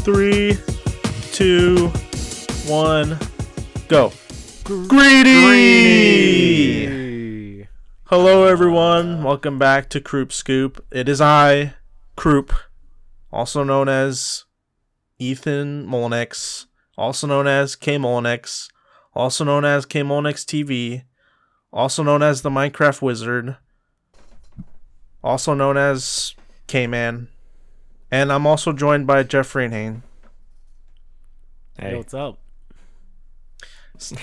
3, 2, 1, go. Greedy! Hello everyone, welcome back to Kroop Scoop. It is I, Kroop, also known as Ethan Molnix, also known as K Molnix, also known as K Molnix TV, also known as the Minecraft Wizard, also known as K-Man, and I'm also joined by Jeffrey and Hayne. Hey, what's up? So,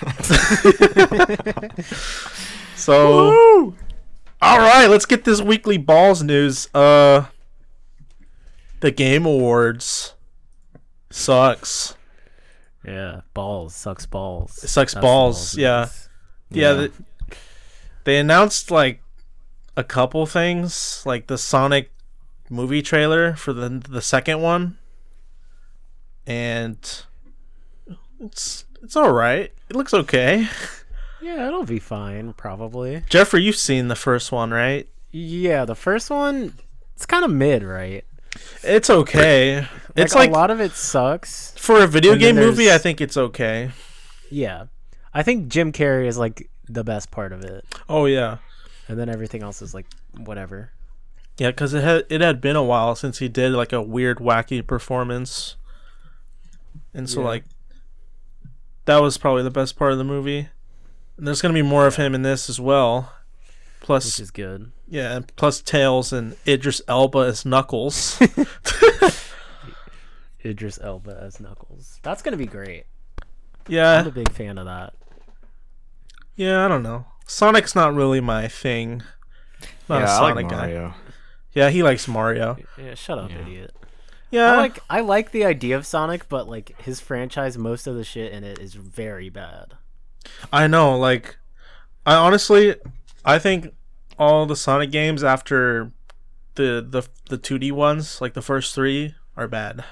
woo-hoo! All right, let's get this weekly balls news. The Game Awards sucks. Yeah, balls sucks balls. It sucks balls. Yeah. They announced like a couple things, like the Sonic movie trailer for the second one, and it's all right. It looks okay. Yeah, it'll be fine, probably. Jeffrey, you've seen the first one, right? Yeah, the first one, it's kind of mid, right? It's okay. It's like a lot of it sucks. For a video game movie, I think it's okay. Yeah. I think Jim Carrey is like the best part of it. Oh, yeah. And then everything else is like whatever. Yeah, because it had been a while since he did like a weird, wacky performance. And so, like, that was probably the best part of the movie. And there's going to be more of him in this as well. Plus, which is good. Yeah, and plus Tails and Idris Elba as Knuckles. Idris Elba as Knuckles. That's going to be great. Yeah. I'm a big fan of that. Yeah, I don't know. Sonic's not really my thing. Not a Sonic I like Mario. guy. Yeah, he likes Mario. Yeah, shut up, idiot. Yeah. I like the idea of Sonic, but like his franchise, most of the shit in it is very bad. I know, like, I think all the Sonic games after the 2D ones, like the first 3, are bad.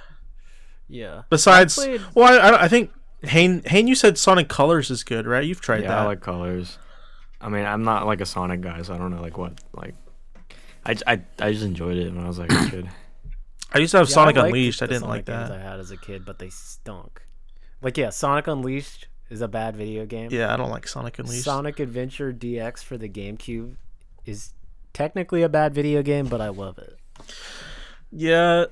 Yeah. Besides, I think Hayne, you said Sonic Colors is good, right? You've tried that. Yeah, I like Colors. I mean, I'm not like a Sonic guy, so I don't know like what like. I just enjoyed it when I was like a kid. I used to have Sonic Unleashed. I didn't Sonic like that. Games I had as a kid, but they stunk. Like, yeah, Sonic Unleashed is a bad video game. Yeah, I don't like Sonic Unleashed. Sonic Adventure DX for the GameCube is technically a bad video game, but I love it. Yeah,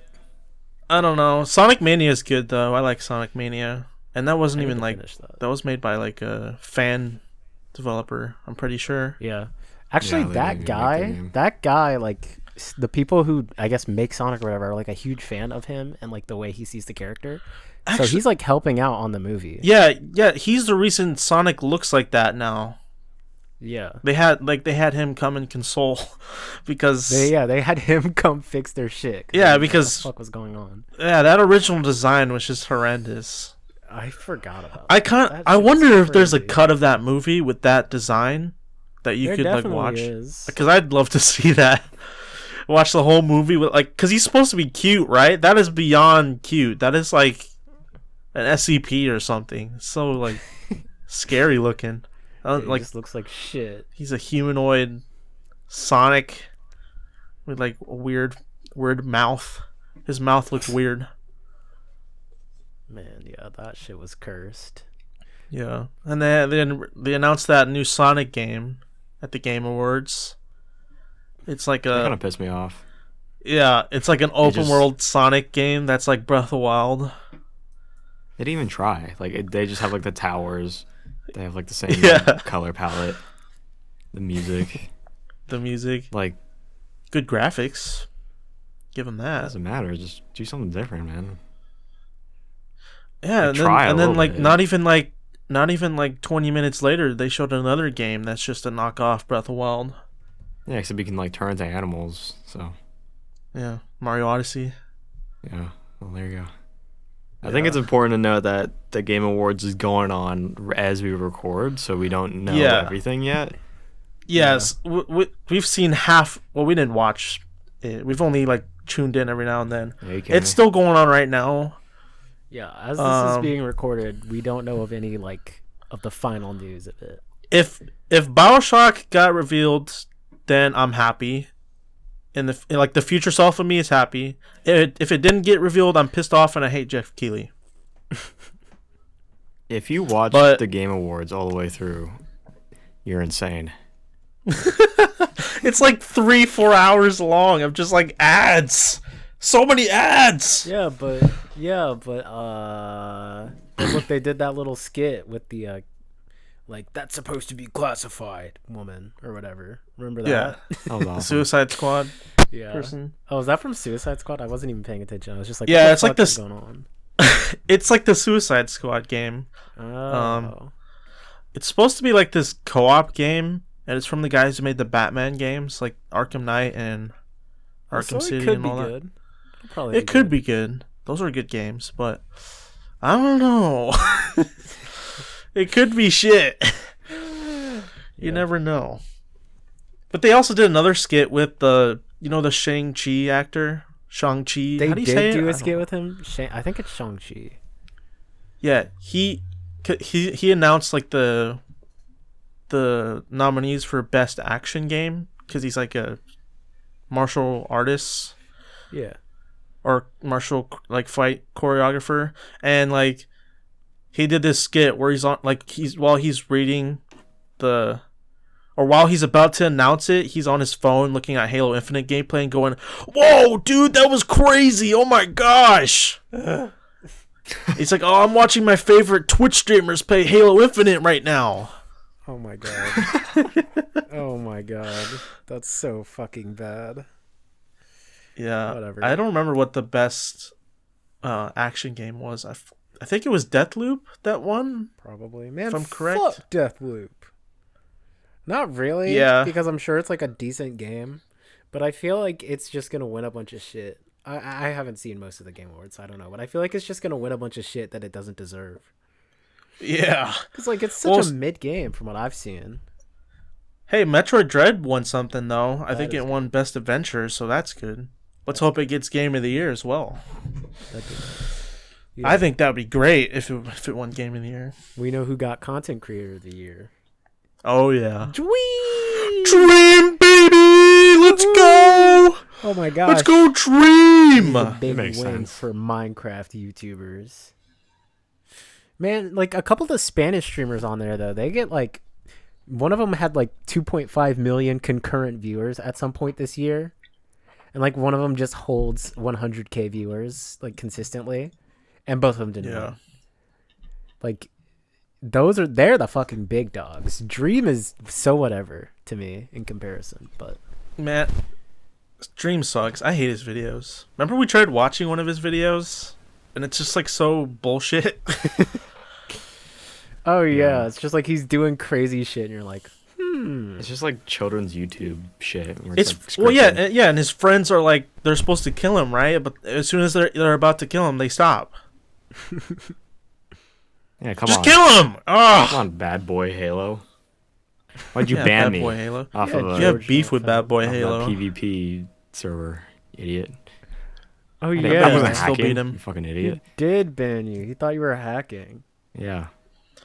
I don't know. Sonic Mania is good though. I like Sonic Mania, and that wasn't even like that was made by like a fan developer. I'm pretty sure. Yeah, actually, that guy, like the people who I guess make Sonic or whatever are like a huge fan of him and like the way he sees the character. Actually, so he's like helping out on the movie. Yeah, he's the reason Sonic looks like that now. Yeah, they had him come and console because they had him come fix their shit. Yeah, because what the fuck was going on? Yeah, that original design was just horrendous. I forgot about that. I wonder if there's a cut of that movie with that design that you could like watch. Because I'd love to see that. Watch the whole movie with like, because he's supposed to be cute, right? That is beyond cute. That is like an SCP or something. It's so like scary looking. Like, just looks like shit. He's a humanoid Sonic with like a weird mouth. His mouth looks weird. Man, yeah, that shit was cursed. Yeah, and they announced that new Sonic game at the Game Awards. It's like that kind of pissed me off. Yeah, it's like an open world Sonic game that's like Breath of the Wild. They didn't even try. Like they just have like the towers. They have like the same color palette. The music, like good graphics. Give them that. Doesn't matter. Just do something different, man. Yeah, and then like not even like 20 minutes later, they showed another game that's just a knockoff Breath of the Wild. Yeah, except you can like turn into animals. So. Yeah, Mario Odyssey. Yeah, well there you go. I think it's important to note that the Game Awards is going on as we record, so we don't know everything yet. Yes, we've seen half. Well, we didn't watch it. We've only like tuned in every now and then. It's still going on right now. Yeah, as this is being recorded, we don't know of any like of the final news of it. If BioShock got revealed, then I'm happy. and the future self of me is happy. If it didn't get revealed, I'm pissed off and I hate Jeff Keighley. If you watch the Game Awards all the way through, you're insane. It's like 3-4 hours long of just like ads. So many ads. Yeah, but look, they did that little skit with the like, that's supposed to be classified woman or whatever. Remember that? Yeah. That was awesome. Suicide Squad. Yeah. Person. Oh, was that from Suicide Squad? I wasn't even paying attention. I was just like, yeah, what the it's fuck like this. is going on? It's like the Suicide Squad game. Oh. It's supposed to be like this co-op game, and it's from the guys who made the Batman games, like Arkham Knight and Arkham City and all that. It could be good. Those are good games, but I don't know. It could be shit. You never know. But they also did another skit with the Shang-Chi actor. Shang-Chi. They How do you say do it? a skit with him. I think it's Shang-Chi. Yeah, he announced like the nominees for best action game because he's like a martial artist. Yeah. Or martial like fight choreographer, and like he did this skit where he's on like while he's about to announce it, he's on his phone looking at Halo Infinite gameplay and going, "Whoa, dude, that was crazy! Oh my gosh!" He's like, "Oh, I'm watching my favorite Twitch streamers play Halo Infinite right now." Oh my god. Oh my god. That's so fucking bad. Yeah. Whatever. I don't remember what the best action game was. I think it was Deathloop that won. Probably. Man, if I'm correct. Fuck Deathloop. Not really. Yeah. Because I'm sure it's like a decent game. But I feel like it's just going to win a bunch of shit. I haven't seen most of the Game Awards, so I don't know. But I feel like it's just going to win a bunch of shit that it doesn't deserve. Yeah. Because like it's such a mid game from what I've seen. Hey, Metroid Dread won something though. I think it won Best Adventure, so that's good. Let's hope it gets Game of the Year as well. I think that would be great if it won Game of the Year. We know who got Content Creator of the Year. Oh yeah. Dream, baby, let's go. Oh my gosh. Let's go Dream. Big win sense for Minecraft YouTubers. Man, like a couple of the Spanish streamers on there though, they get like one of them had like 2.5 million concurrent viewers at some point this year. And like one of them just holds 100k viewers like consistently, and both of them didn't win. Like they're the fucking big dogs. Dream is so whatever to me in comparison, but man, Dream sucks. I hate his videos. Remember we tried watching one of his videos, and it's just like so bullshit. Oh yeah, it's just like he's doing crazy shit, and you're like, It's just like children's YouTube shit. It's well, yeah, and his friends are like they're supposed to kill him, right? But as soon as they're about to kill him, they stop. Yeah, come on, just kill him! Oh. Come on, Bad Boy Halo. Why'd you ban me? Bad Boy Halo. Off of you have beef with Bad Boy Halo. PvP server, idiot. Oh yeah, I wasn't still hacking. beat him. You fucking idiot. He did ban you. He thought you were hacking. Yeah.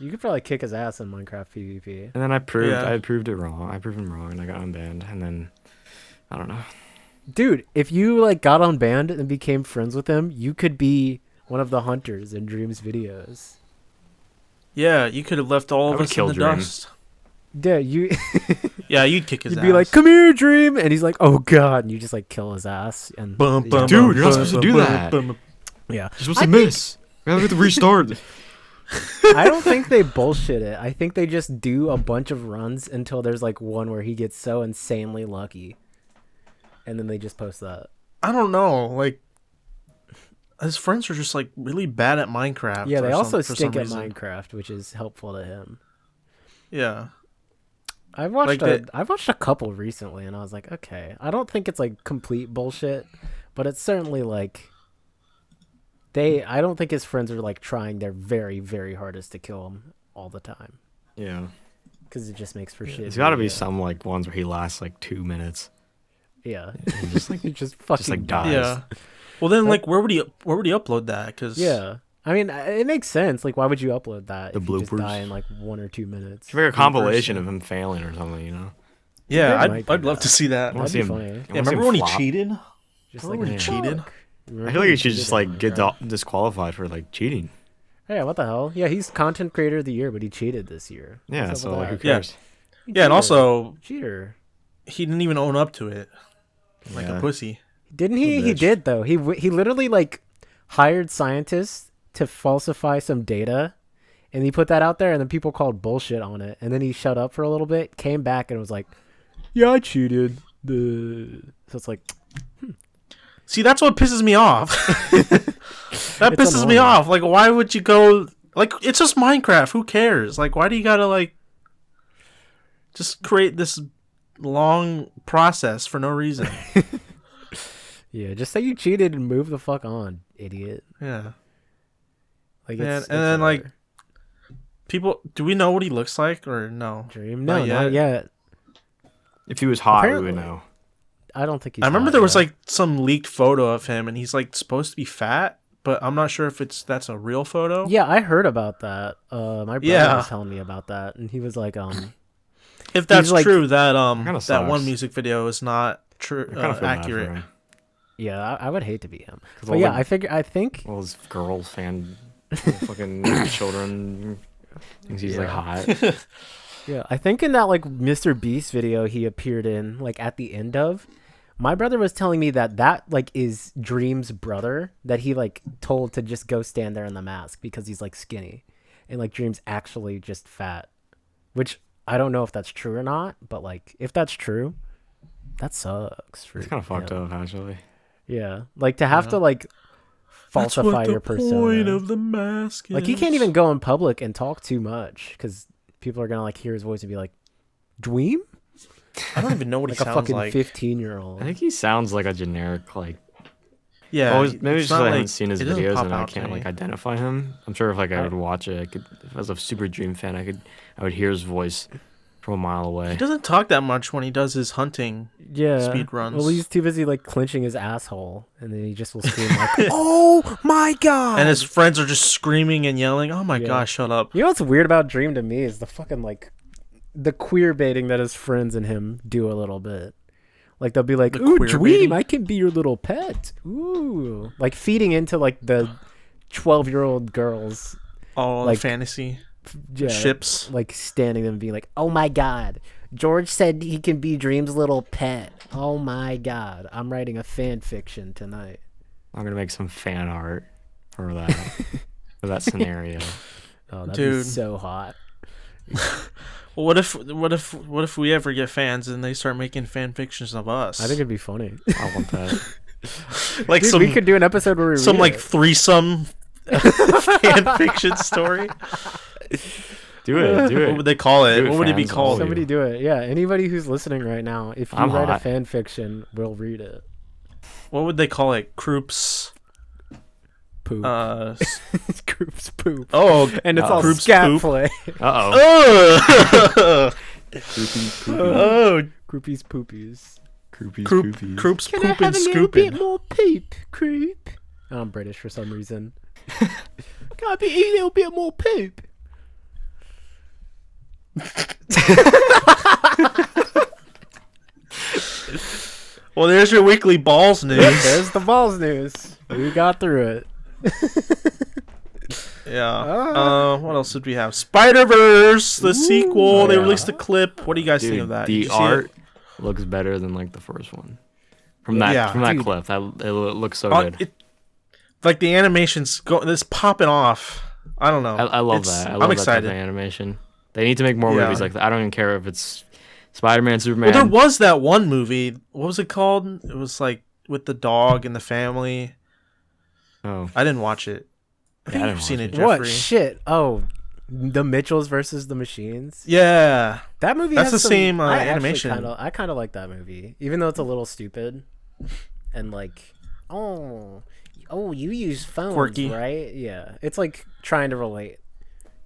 You could probably kick his ass in Minecraft PvP. And then I proved it wrong. I proved him wrong, and I got unbanned. And then I don't know. Dude, if you like got unbanned and became friends with him, you could be one of the hunters in Dream's videos. Yeah, you could have left all of us in the dust. Yeah, you. Yeah, you'd kick his ass. You'd be like, "Come here, Dream," and he's like, "Oh God," and you just like kill his ass. And dude, you're not supposed to do that. Yeah, you're supposed to miss. We have to restart. I don't think they bullshit it. I think they just do a bunch of runs until there's like one where he gets so insanely lucky, and then they just post that. I don't know, like his friends are just like really bad at Minecraft. Yeah, they also stink at Minecraft, which is helpful to him. Yeah, I've watched a couple recently, and I was like, okay, I don't think it's like complete bullshit, but it's certainly like. I don't think his friends are like trying their very, very hardest to kill him all the time. Yeah. Because it just makes for shit. There's got to be some like ones where he lasts like 2 minutes. Yeah. And just like he just fucking just like dies. Yeah. Well, then like where would he upload that? Cause yeah. I mean, it makes sense. Like, why would you upload that? The if bloopers. You just die in like 1 or 2 minutes. It's like a compilation of him failing or something, you know? Yeah, They might do I'd love that. to see that. I wanna That'd see be him. funny. I Yeah, wanna see remember him when he flop. cheated? Just Remember when he "Hey, cheated? fuck." I Remember feel like when he should cheated just on like get Minecraft? disqualified for like cheating. Yeah, what the hell? Yeah, he's content creator of the year, but he cheated this year. Yeah, What's up so with like who that? cares? He Yeah, and cheated. also cheater. he didn't even own up to it, like Yeah. a pussy. Didn't he? He bitch. did though. He literally like hired scientists to falsify some data, and he put that out there, and then people called bullshit on it, and then he shut up for a little bit, came back, and was like, "Yeah, I cheated." So it's like, See, that's what pisses me off. That It's pisses me annoying. off. Like, why would you go? Like, it's just Minecraft. Who cares? Like, why do you gotta like just create this long process for no reason? yeah, just say you cheated and move the fuck on, idiot. Yeah. Like, Man, it's and then, like, whatever. People, do we know what he looks like or no? Dream. not No, not yet. If he was hot, we Apparently- would know. I don't think he's. I remember hot there was yet. like some leaked photo of him, and he's like supposed to be fat, but I'm not sure if that's a real photo. Yeah, I heard about that. My brother Yeah. was telling me about that, and he was like, If that's like- true, that Kinda that one sucks. music video is not true, I kind of feel bad for accurate. him. yeah, I would hate to be him. 'Cause But all yeah, the- I think all his girls fan fucking children thinks he's like hot. Yeah, I think in that like Mr. Beast video he appeared in, like at the end of, my brother was telling me that like is Dream's brother that he like told to just go stand there in the mask because he's like skinny, and like Dream's actually just fat, which I don't know if that's true or not, but like if that's true, that sucks for It's kind of fucked him. up, actually. Yeah, like to have Yeah. to like That's falsify what the your persona. point of the mask is. Like he can't even go in public and talk too much because people are gonna like hear his voice and be like, "Dweem?" I don't even know what Like he a sounds fucking like. 15-year-old. I think he sounds like a generic like. Yeah, Well, maybe it's just not I haven't like- seen his it doesn't videos pop and I out to can't me. like identify him. I'm sure if like I would watch it, I could. If I was a super Dream fan, I would hear his voice from a mile away. He doesn't talk that much when he does his hunting. Yeah. speed runs. Well, he's too busy like clenching his asshole, and then he just will scream like, "Oh my god!" And his friends are just screaming and yelling, "Oh my Yeah. gosh, shut up!" You know what's weird about Dream to me is the fucking like, the queer baiting that his friends and him do a little bit. Like they'll be like, The "Ooh, queer Dream, baiting? I can be your little pet." Ooh, like feeding into like the 12-year-old girls, All Like- the fantasy yeah, ships. like standing and being like, "Oh my god, George said he can be Dream's little pet. Oh my god, I'm writing a fan fiction tonight." I'm gonna make some fan art for that for that scenario. Oh, that'd be Dude. so hot. Well, what if we ever get fans and they start making fan fictions of us? I think it'd be funny. I want that. like Dude, some we could do an episode where we some read like it. threesome fan fiction story. Do it. Do What it. would they call it? Do it, What would it be fans, all called? of you. Somebody do it. Yeah, anybody who's listening right now, if you I'm write a hot. fan fiction, we'll read it. What would they call it? Kroop's. Poop. S- Group's poop. oh, And it's all Group's scat poop. play. Uh Oh, oh. Creepy. oh, Groupies poopies. Creepy. Kroop's Can poop I and have a little bit scooping. more poop, Croop? I'm British for some reason. Can I be a little bit more poop? Well, there's your weekly balls news. There's the balls news. We got through it. Yeah. What else did we have? Spider-Verse, the sequel. They yeah. released a clip. What do you guys think Dude, of that? Did the you see art it? looks better than like the first one. From that Yeah. from that Dude. clip, that it looks so Uh, good. like the animation's it's popping off. I don't know. I love It's- that. I I'm love that excited. type of animation. They need to make more Yeah. movies like that. I don't even care if it's Spider-Man, Superman. Well, there was that one movie. What was it called? It was like with the dog and the family. Oh, I didn't watch it. I Yeah, think I you've didn't seen watch it, it. Jeffrey. What shit? Oh, the Mitchells versus the Machines. Yeah. That movie. That's has the same, I actually animation. I kind of like that movie, even though it's a little stupid, and like, oh, you use phones, Quirky. right? Yeah, it's like trying to relate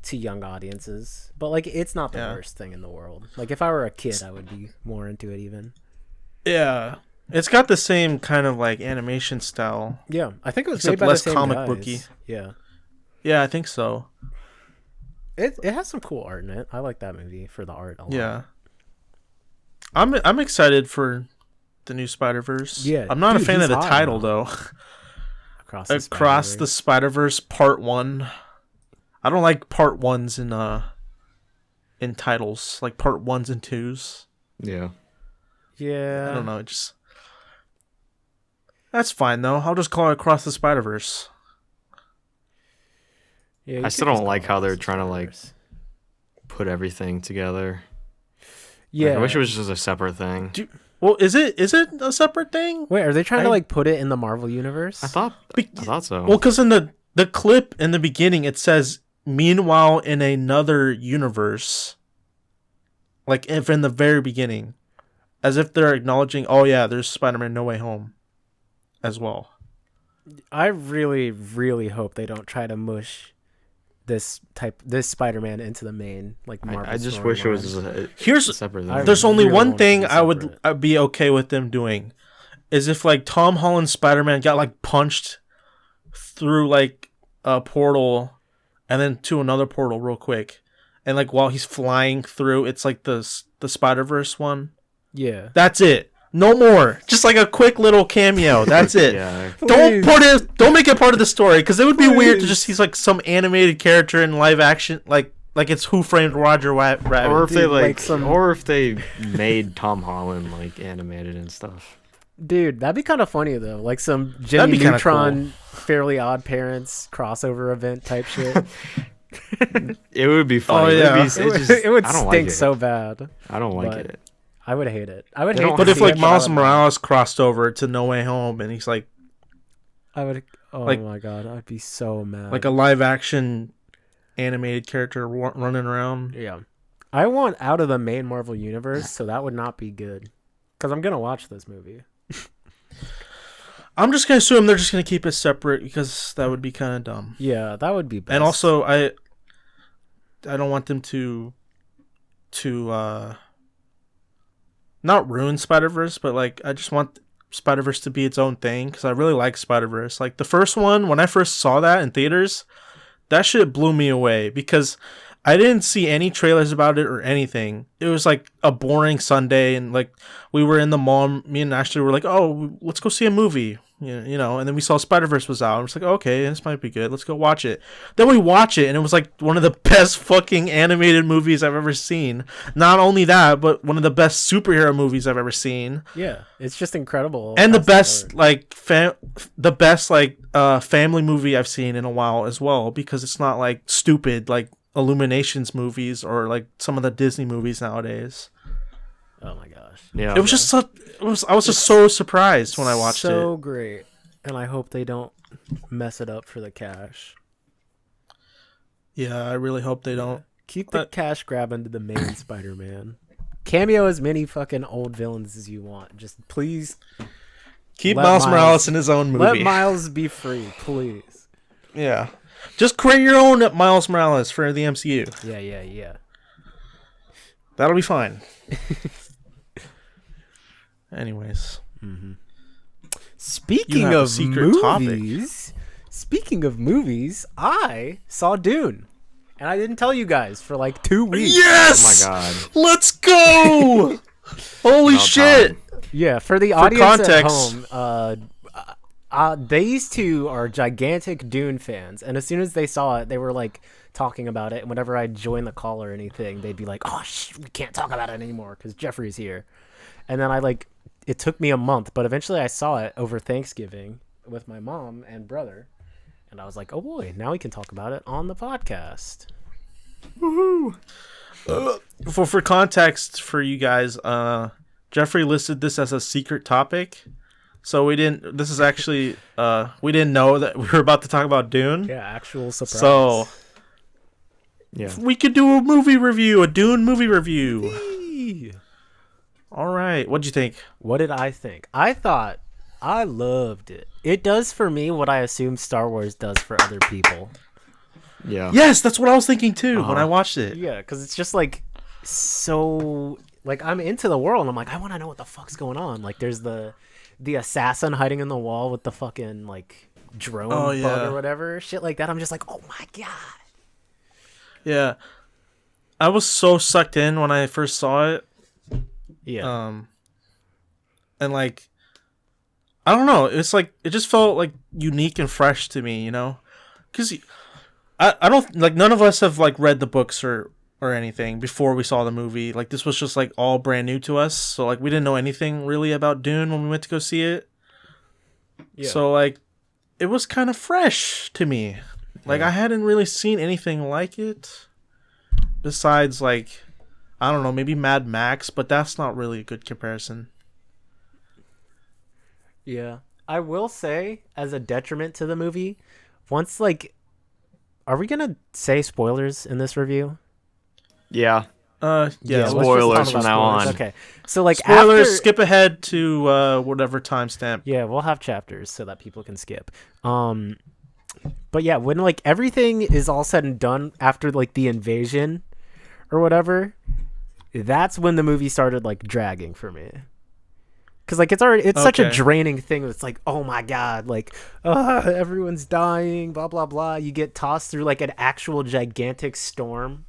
to young audiences, but like, it's not the Yeah. worst thing in the world. Like, if I were a kid, I would be more into it even. Yeah. It's got the same kind of like animation style. Yeah, I think it was Except made by less the same comic guys. booky. Yeah, Yeah, I think so. it has some cool art in it. I like that movie for the art a lot. Yeah. I'm excited for the new Spider-Verse. Yeah, I'm not a dude, fan of he's the hot title now. though. Across The Spider-Verse Part 1. I don't like Part 1s in titles, like Part 1s and 2s. Yeah. Yeah. I don't know, it just that's fine though. I'll just call it Across the Spider-Verse. Yeah, I still don't like how they're trying to like put everything together. Yeah. Like, I wish it was just a separate thing. Well, is it a separate thing? Wait, are they trying to like put it in the Marvel universe? I thought so. Well, because in the clip in the beginning it says, "Meanwhile, in another universe," like if in the very beginning, as if they're acknowledging, "Oh yeah, there's Spider-Man: No Way Home," as well. I really, really hope they don't try to mush this Spider-Man into the main like Marvel. I just wish it was Here's a separate thing. There's only really one want it to thing be I'd be okay with them doing, is if like Tom Holland's Spider-Man got like punched through like a portal and then to another portal real quick, and like while he's flying through, it's like the Spider-Verse one. Yeah. That's it. No more. Just like a quick little cameo. That's it. Yeah. Don't make it part of the story, because it would be weird to just see like some animated character in live action, like it's Who Framed Roger Rabbit. Or if Dude, or if they made Tom Holland like animated and stuff. Dude, that'd be kind of funny though. Like some Jimmy be kinda Neutron, Fairly Odd Parents crossover event type shit. It would be funny. Oh, yeah. It would I don't stink like it. so bad. I don't like but- it. I would hate it. I would They hate. don't- to But if see like it, Miles but Morales crossed over to No Way Home and he's like I would. Oh like- my god, I'd be so mad. a live action animated character running around. Yeah. I want out of the main Marvel universe, so that would not be good. Because I'm gonna watch this movie. I'm just gonna assume they're just gonna keep it separate, because that would be kind of dumb. Yeah, that would be best. And also, I don't want them to not ruin Spider-Verse, but like I just want Spider-Verse to be its own thing, because I really like Spider-Verse. Like the first one, when I first saw that in theaters, that shit blew me away, because I didn't see any trailers about it or anything. It was like a boring Sunday, and like we were in the mall. Me and Ashley were like, "Oh, let's go see a movie," you know. And then we saw Spider-Verse was out. I was like, "Okay, this might be good. Let's go watch it." Then we watch it, and it was like one of the best fucking animated movies I've ever seen. Not only that, but one of the best superhero movies I've ever seen. Yeah, it's just incredible. And the across best board. family movie I've seen in a while as well, because it's not like stupid like Illuminations movies or like some of the Disney movies nowadays. Oh my gosh. Yeah. It was just I was just so surprised when I watched it. So great, and I hope they don't mess it up for the cash. Yeah, I really hope they don't. Keep the cash grab into the main Spider-Man. Cameo as many fucking old villains as you want. Just please Keep let Miles Miles- Morales in his own movie. let Miles be free, please. Yeah. Just create your own Miles Morales for the MCU. Yeah. That'll be fine. Anyways. Speaking have a of secret topic. movies, I saw Dune, and I didn't tell you guys for like 2 weeks. Yes! Oh my god. Let's go! Holy About shit! Yeah, for the audience context. at home, these two are gigantic Dune fans, and as soon as they saw it, they were like talking about it. And whenever I join the call or anything, they'd be like, "Oh, we can't talk about it anymore because Jeffrey's here." And then it took me a month, but eventually I saw it over Thanksgiving with my mom and brother, and I was like, "Oh boy, now we can talk about it on the podcast." Woohoo! For context for you guys, Jeffrey listed this as a secret topic. So we didn't we didn't know that we were about to talk about Dune. Yeah, actual surprise. So Yeah. we could do a Dune movie review. All right. What'd you think? What did I think? I loved it. It does for me what I assume Star Wars does for other people. Yeah. Yes, that's what I was thinking too when I watched it. Yeah, because it's just like so. Like I'm into the world. And I'm like, I want to know what the fuck's going on. Like there's the assassin hiding in the wall with the fucking like drone bug or whatever, shit like that. I'm just like, oh my god. Yeah. I was so sucked in when I first saw it. Yeah. And like, I don't know. It's like it just felt like unique and fresh to me, you know, because I don't like none of us have like read the books or anything before we saw the movie. Like this was just like all brand new to us. So like we didn't know anything really about Dune when we went to go see it. Yeah. So like it was kind of fresh to me. Like I hadn't really seen anything like it besides like I don't know, maybe Mad Max, but that's not really a good comparison. Yeah. I will say, as a detriment to the movie, once like, are we gonna say spoilers in this review? Yeah. Yeah. let's just Spoilers talk from about now spoilers. on. Okay. So like Spoilers, after, skip ahead to whatever timestamp. yeah, we'll have chapters so that people can skip. But yeah, when like everything is all said and done after like the invasion or whatever, that's when the movie started like dragging for me. Cause like it's such a Okay. draining thing. It's like, oh my god, like everyone's dying, blah blah blah. You get tossed through like an actual gigantic storm,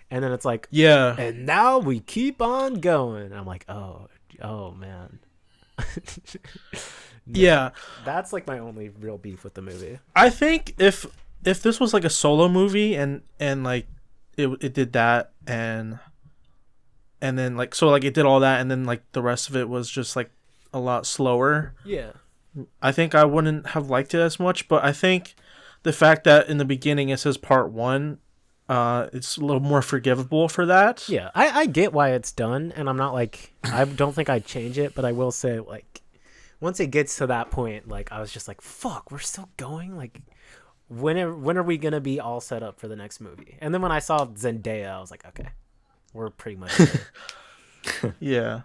and then it's like, Yeah. and now we keep on going. I'm like, oh man. Yeah. That's like my only real beef with the movie. I think if this was like a solo movie and like it did that and then like so like it did all that and then like the rest of it was just like a lot slower, Yeah. I think I wouldn't have liked it as much. But I think the fact that in the beginning it says part 1, it's a little more forgivable for that. Yeah, I get why it's done, and I'm not like, I don't think I'd change it, but I will say, like, once it gets to that point, like, I was just like, fuck, we're still going? Like, when are we going to be all set up for the next movie? And then when I saw Zendaya, I was like, okay, we're pretty much there. Yeah.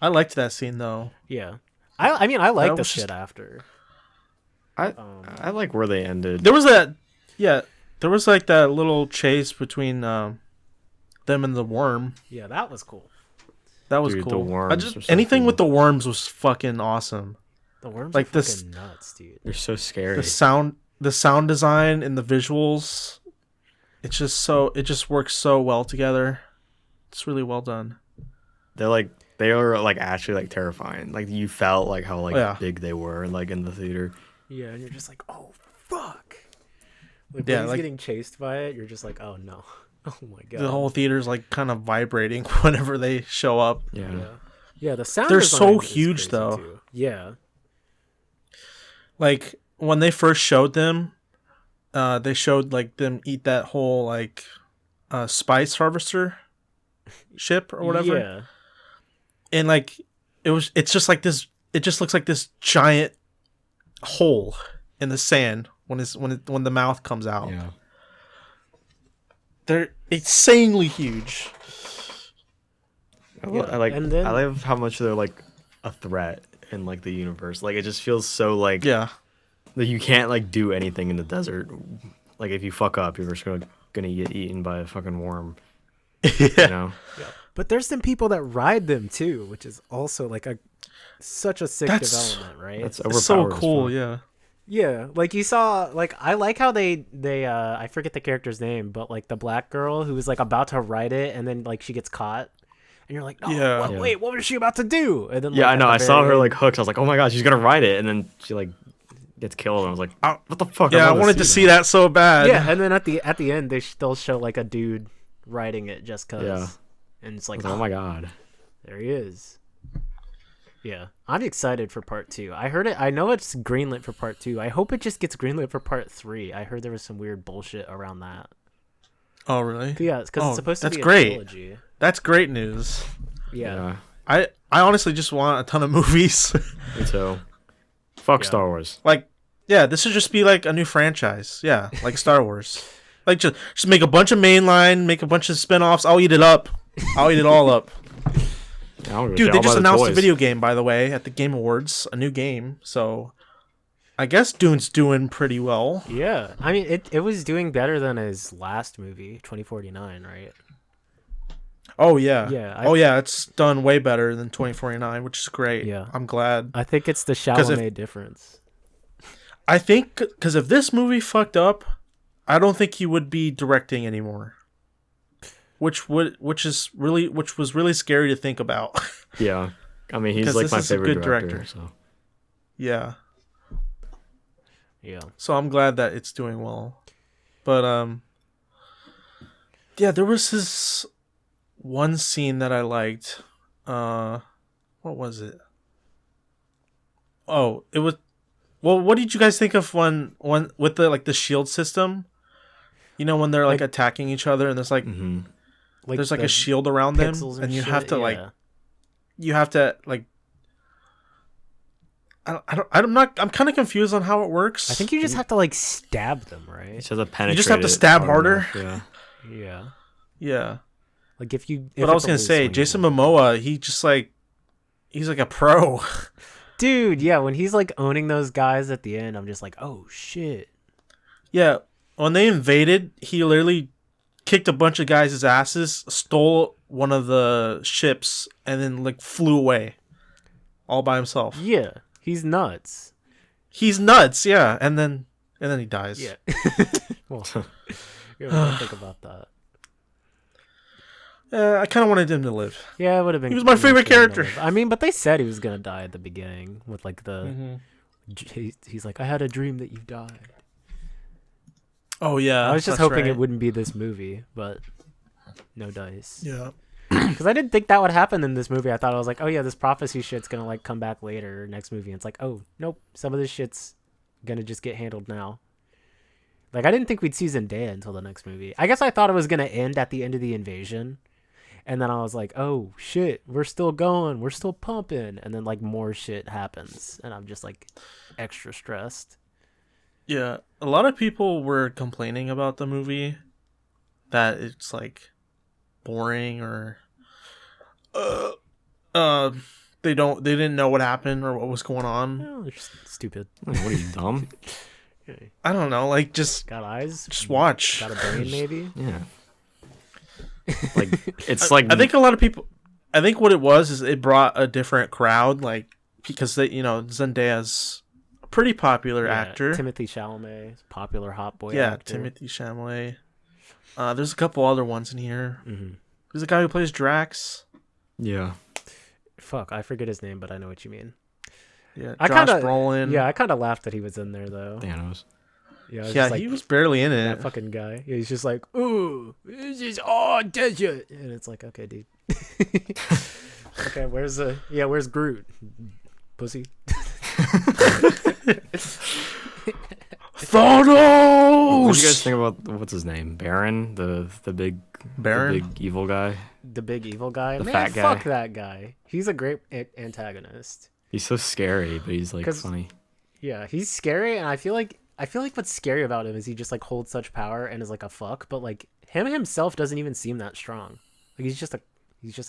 I liked that scene though. Yeah. I mean, I like That the was shit just- after. I like where they ended. There was that, yeah. There was like that little chase between them and the worm. Yeah, that was cool. That was Dude, the cool. worms were so Anything cool. with the worms was fucking awesome. The worms Like are this- fucking nuts, dude. They're so scary. The sound design and the visuals, it just works so well together. It's really well done. They are like actually like terrifying. Like you felt like how like Yeah. big they were like in the theater. Yeah, and you're just like, oh, fuck. Like, Yeah, when he's like- getting chased by it, you're just like, oh, no. Oh, my God. The whole theater's like kind of vibrating whenever they show up. Yeah. Yeah, the sound They're design so is huge, crazy, though. too. Yeah. Like when they first showed them, they showed like them eat that whole like spice harvester ship or whatever. Yeah. And like it's just like this, it just looks like this giant hole in the sand when the mouth comes out. Yeah. They're insanely huge. Yeah, I like. and then- I love how much they're like a threat in like the universe. Like it just feels so like Yeah. that you can't like do anything in the desert. Like if you fuck up, you're just gonna get eaten by a fucking worm. You know. But there's some people that ride them, too, which is also like such a sick That's- development, right? That's It's so overpowered as cool, fuck. yeah. Yeah, like you saw, like I like how they I forget the character's name, but like the black girl who was like about to ride it and then like she gets caught, and you're like, oh, Yeah. what, Yeah. wait, what was she about to do? And then Yeah, like, I at know. the I saw very her end- like hooked. I was like, oh my god, she's gonna ride it, and then she like gets killed. And I was like, oh, what the fuck? Yeah, I wanted wanted to see that so bad. yeah, and then at the end they'll show like a dude riding it just cause, Yeah. and it's I like, was like, oh my god. there he is. Yeah, I'm excited for part 2. I heard it. I know it's greenlit for part 2. I hope it just gets greenlit for part 3. I heard there was some weird bullshit around that. Oh, really? Yeah, because Oh, it's supposed to that's be a great. trilogy. That's great news. Yeah. I honestly just want a ton of movies. Me too. Fuck Yeah. Star Wars. Like, yeah, this should just be like a new franchise. Yeah, like Star Wars. Like just make a bunch of mainline, make a bunch of spin-offs. I'll eat it up. I'll eat it all up. Dude, they just announced a video game, by the way, at the Game Awards, a new game. So I guess Dune's doing pretty well. Yeah. I mean, it was doing better than his last movie, 2049, right? Oh yeah. Yeah, yeah, it's done way better than 2049, which is great. Yeah. I'm glad. I think it's the 'Cause if- Chalamet difference. I think because if this movie fucked up, I don't think he would be directing anymore. which was really scary to think about. Yeah, I mean, he's like my favorite director. So yeah. Yeah. So I'm glad that it's doing well. But yeah, there was this one scene that I liked. What was it? Oh, it was. Well, what did you guys think of when with the shield system? You know, when they're like attacking each other and there's like there's like a shield around them and you have to you have to like. I'm kind of confused on how it works. I think you just have to like stab them, right? You just have to stab harder. Yeah. Yeah. Yeah. Like if But I was gonna say, Jason Momoa, he's like a pro. Dude, yeah, when he's like owning those guys at the end, I'm just like, oh shit. Yeah, when they invaded, he literally kicked a bunch of guys' asses, stole one of the ships, and then like flew away, all by himself. Yeah, he's nuts. He's nuts, yeah, and then he dies. Yeah. Well, don't think about that. I kind of wanted him to live. Yeah, it would have been. He was my favorite character. I mean, but they said he was gonna die at the beginning with like the. He's like, I had a dream that you died. Oh yeah, I was just hoping it wouldn't be this movie, but no dice. Yeah. Because I didn't think that would happen in this movie. I thought I was like, oh yeah, this prophecy shit's gonna like come back later next movie. And it's like, oh nope, some of this shit's gonna just get handled now. Like I didn't think we'd see Zendaya until the next movie. I guess I thought it was gonna end at the end of the invasion. And then I was like, oh, shit, we're still going. We're still pumping. And then, like, more shit happens. And I'm just, like, extra stressed. Yeah. A lot of people were complaining about the movie. That it's, like, boring or... they didn't know what happened or what was going on. No, they're just stupid. What are you, dumb? I don't know. Like, just... Got eyes? Just watch. Got a brain, maybe? Yeah. Like it's like I think a lot of people. I think what it was is it brought a different crowd, like because Zendaya's a pretty popular actor. Timothy Chalamet, popular hot boy. Yeah, actor. Timothy Chalamet. There's a couple other ones in here. Mm-hmm. There's a guy who plays Drax. Yeah. Fuck, I forget his name, but I know what you mean. Yeah, Josh Brolin. Yeah, I kind of laughed that he was in there though. Thanos. Yeah, he was barely in it. That fucking guy. Yeah, he's just like, ooh, this is all desert. And it's like, okay, dude. Okay, where's Groot? Pussy. Thanos! What do you guys think about, what's his name? Baron? The big... Baron? The big evil guy? The big evil guy? The Man, fat guy? Fuck that guy. He's a great antagonist. He's so scary, but he's like funny. Yeah, he's scary, and I feel like what's scary about him is he just like holds such power and is like a fuck, but like him himself doesn't even seem that strong. Like he's just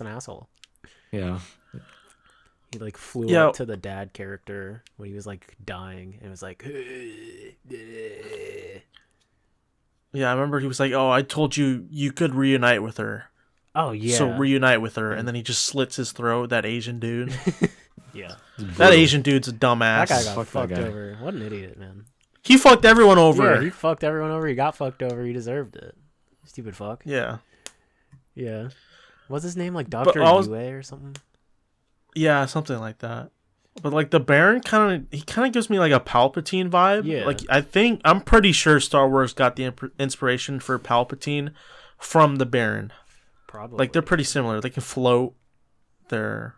an asshole. Yeah. He like flew up to the dad character when he was like dying and was like Yeah, I remember he was like, "Oh, I told you could reunite with her." Oh yeah. So reunite with her, and then he just slits his throat. That Asian dude. Yeah. That Asian dude's a dumbass. That guy got fucked over. What an idiot, man. He fucked everyone over. Yeah, he fucked everyone over. He got fucked over. He deserved it. Stupid fuck. Yeah. Yeah. What's his name? Like Dr. Yue or something? Yeah, something like that. But like the Baron kind of gives me like a Palpatine vibe. Yeah. Like I'm pretty sure Star Wars got the inspiration for Palpatine from the Baron. Probably. Like they're pretty similar. They can float. They're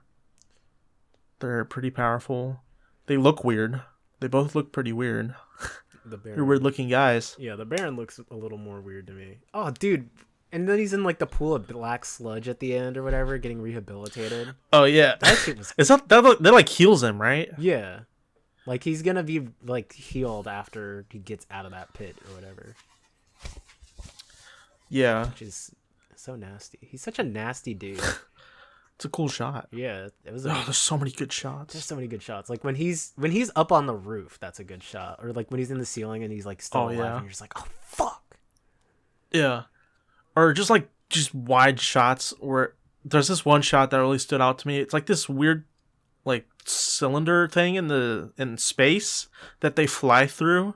pretty powerful. They look weird. They both look pretty weird. They're weird looking guys. Yeah, the Baron looks a little more weird to me. Oh, dude. And then he's in like the pool of black sludge at the end or whatever, getting rehabilitated. Oh yeah, that shit was. Is that like heals him, right? Yeah, like he's gonna be like healed after he gets out of that pit or whatever. Yeah, which is so nasty. He's such a nasty dude. It's a cool shot. Yeah, it was. There's so many good shots. There's so many good shots. Like when he's up on the roof, that's a good shot. Or like when he's in the ceiling and he's like still alive, and you're just like, oh fuck. Yeah, or just wide shots where there's this one shot that really stood out to me. It's like this weird, like cylinder thing in space that they fly through.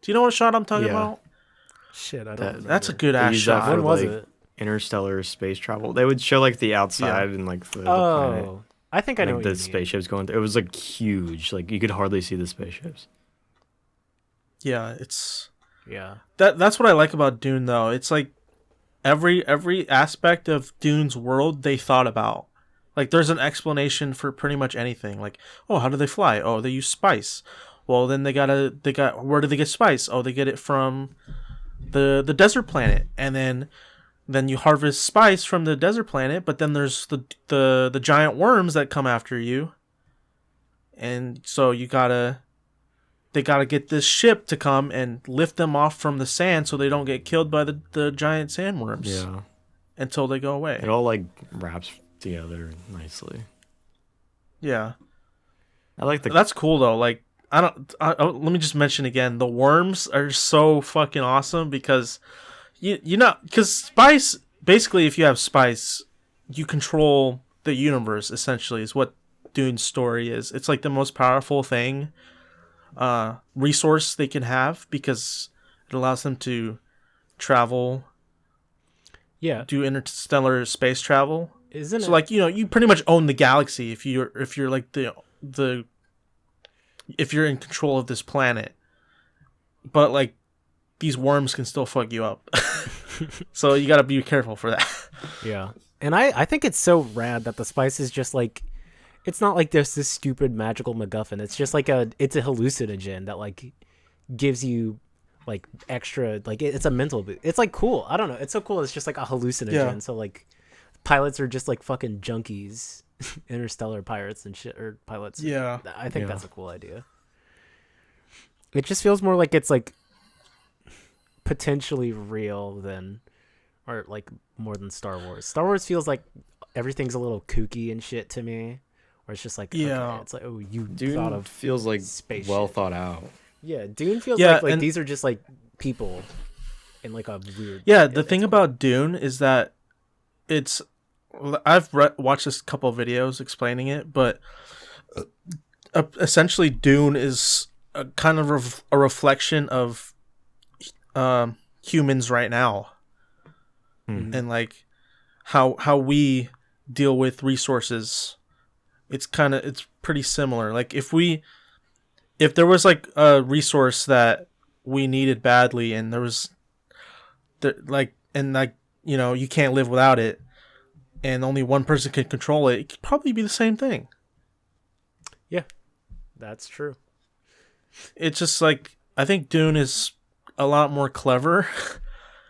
Do you know what shot I'm talking about? Shit, I don't. That's a good ass shot. When was it? interstellar space travel. They would show like the outside and like the planet. Oh, I think I know Like what the you mean. spaceships going through. It was like huge. Like you could hardly see the spaceships. Yeah, it's Yeah. that's what I like about Dune though. It's like every aspect of Dune's world they thought about. Like there's an explanation for pretty much anything. Like, oh, how do they fly? Oh, they use spice. Well, then they got where do they get spice? Oh, they get it from the desert planet. And then you harvest spice from the desert planet, but then there's the giant worms that come after you. And so they gotta get this ship to come and lift them off from the sand so they don't get killed by the giant sandworms. Yeah. Until they go away. It all like wraps together nicely. Yeah. I like That's cool though. Like let me just mention again, the worms are so fucking awesome because because spice, basically if you have spice, you control the universe essentially is what Dune's story is. It's like the most powerful thing resource they can have because it allows them to travel, do interstellar space travel. Isn't so it? like you pretty much own the galaxy if you're like if you're in control of this planet, but like these worms can still fuck you up. So you got to be careful for that. Yeah. And I think it's so rad that the spice is just like, it's not like there's this stupid magical MacGuffin. It's just like it's a hallucinogen that like gives you like extra, like it's a mental boost. It's like cool. I don't know. It's so cool. It's just like a hallucinogen. Yeah. So like pilots are just like fucking junkies, interstellar pirates and shit, or pilots. Yeah. I think that's a cool idea. It just feels more like it's like potentially real than, or like more than Star Wars. Star Wars feels like everything's a little kooky and shit to me. Where it's just like, okay, it's like, oh, you Dune thought of feels like space well shit. thought out. Yeah, Dune feels Yeah, like and these are just like people in like a weird. Yeah, the thing about Dune is that it's. I've watched this couple of videos explaining it, but essentially Dune is a kind of a reflection of humans right now, and like how we deal with resources. It's pretty similar. Like if there was like a resource that we needed badly and you can't live without it and only one person can control it, it could probably be the same thing. Yeah, that's true. It's just like, I think Dune is a lot more clever.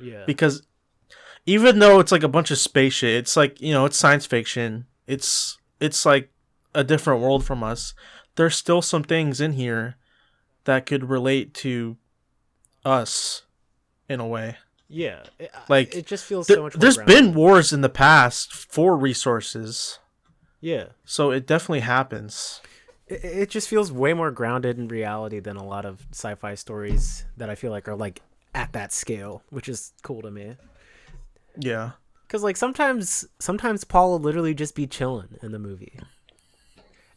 Yeah. Because even though it's like a bunch of space shit, it's like, it's science fiction. It's like a different world from us. There's still some things in here that could relate to us in a way. Yeah. Like it just feels so much more there's grounded. been wars in the past for resources. Yeah. So it definitely happens. It just feels way more grounded in reality than a lot of sci-fi stories that I feel like are like at that scale, which is cool to me. Yeah. Because like sometimes Paul will literally just be chilling in the movie.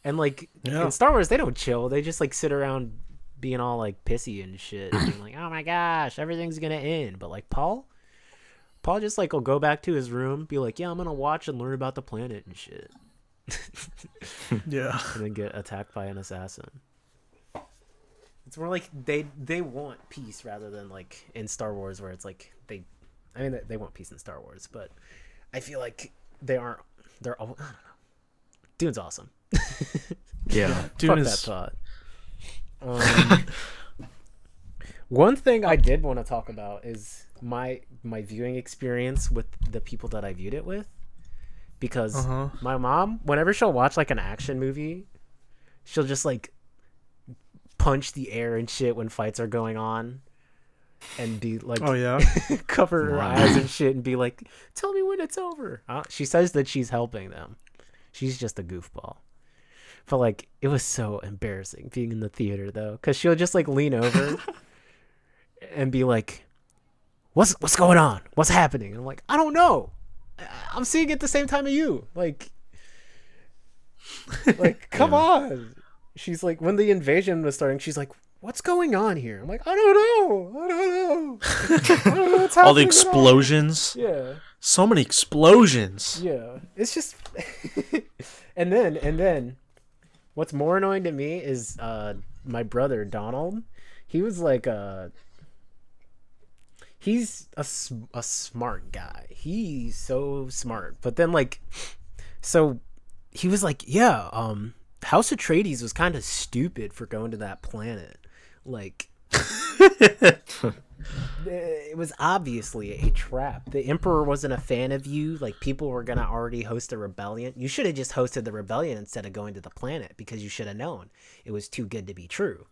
And like in Star Wars, they don't chill. They just like sit around being all like pissy and shit, being like, "Oh my gosh, everything's gonna end." But like Paul just like will go back to his room, be like, "Yeah, I'm gonna watch and learn about the planet and shit." Yeah. And then get attacked by an assassin. It's more like they want peace rather than like in Star Wars where it's like they want peace in Star Wars, but I feel like they're all, I don't know. Dune's awesome. Yeah. Dune Fuck that thought. One thing I did want to talk about is my viewing experience with the people that I viewed it with, because my mom, whenever she'll watch like an action movie, she'll just like punch the air and shit when fights are going on, and be like, oh yeah, cover her eyes and shit, and be like, "Tell me when it's over." She says that she's helping them. She's just a goofball. But like, it was so embarrassing being in the theater though, because she'll just like lean over and be like, what's going on? What's happening? And I'm like, I don't know. I'm seeing it at the same time as you. Like come on. She's like, when the invasion was starting, she's like, what's going on here? I'm like, I don't know. I don't know what's happening. All the explosions. Yeah. so many explosions. Yeah, it's just, and then, what's more annoying to me is my brother Donald. He was like he's a smart guy. He's so smart, but then like, so he was like, yeah, House Atreides was kind of stupid for going to that planet, like. It was obviously a trap. The Emperor wasn't a fan of you. Like, people were gonna already host a rebellion. You should have just hosted the rebellion instead of going to the planet, because you should have known it was too good to be true.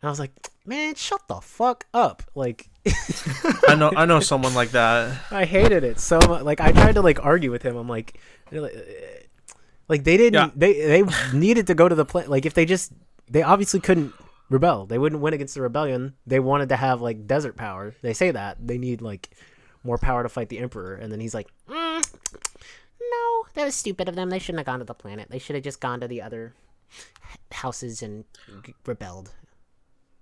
And I was like, man, shut the fuck up. Like, I know someone like that. I hated it so much. Like, I tried to like argue with him. I'm like they didn't. Yeah. They needed to go to the planet. Like, if they obviously couldn't rebel. They wouldn't win against the rebellion. They wanted to have like desert power. They say that they need like more power to fight the Emperor, and then he's like, no, that was stupid of them. They shouldn't have gone to the planet. They should have just gone to the other houses and rebelled.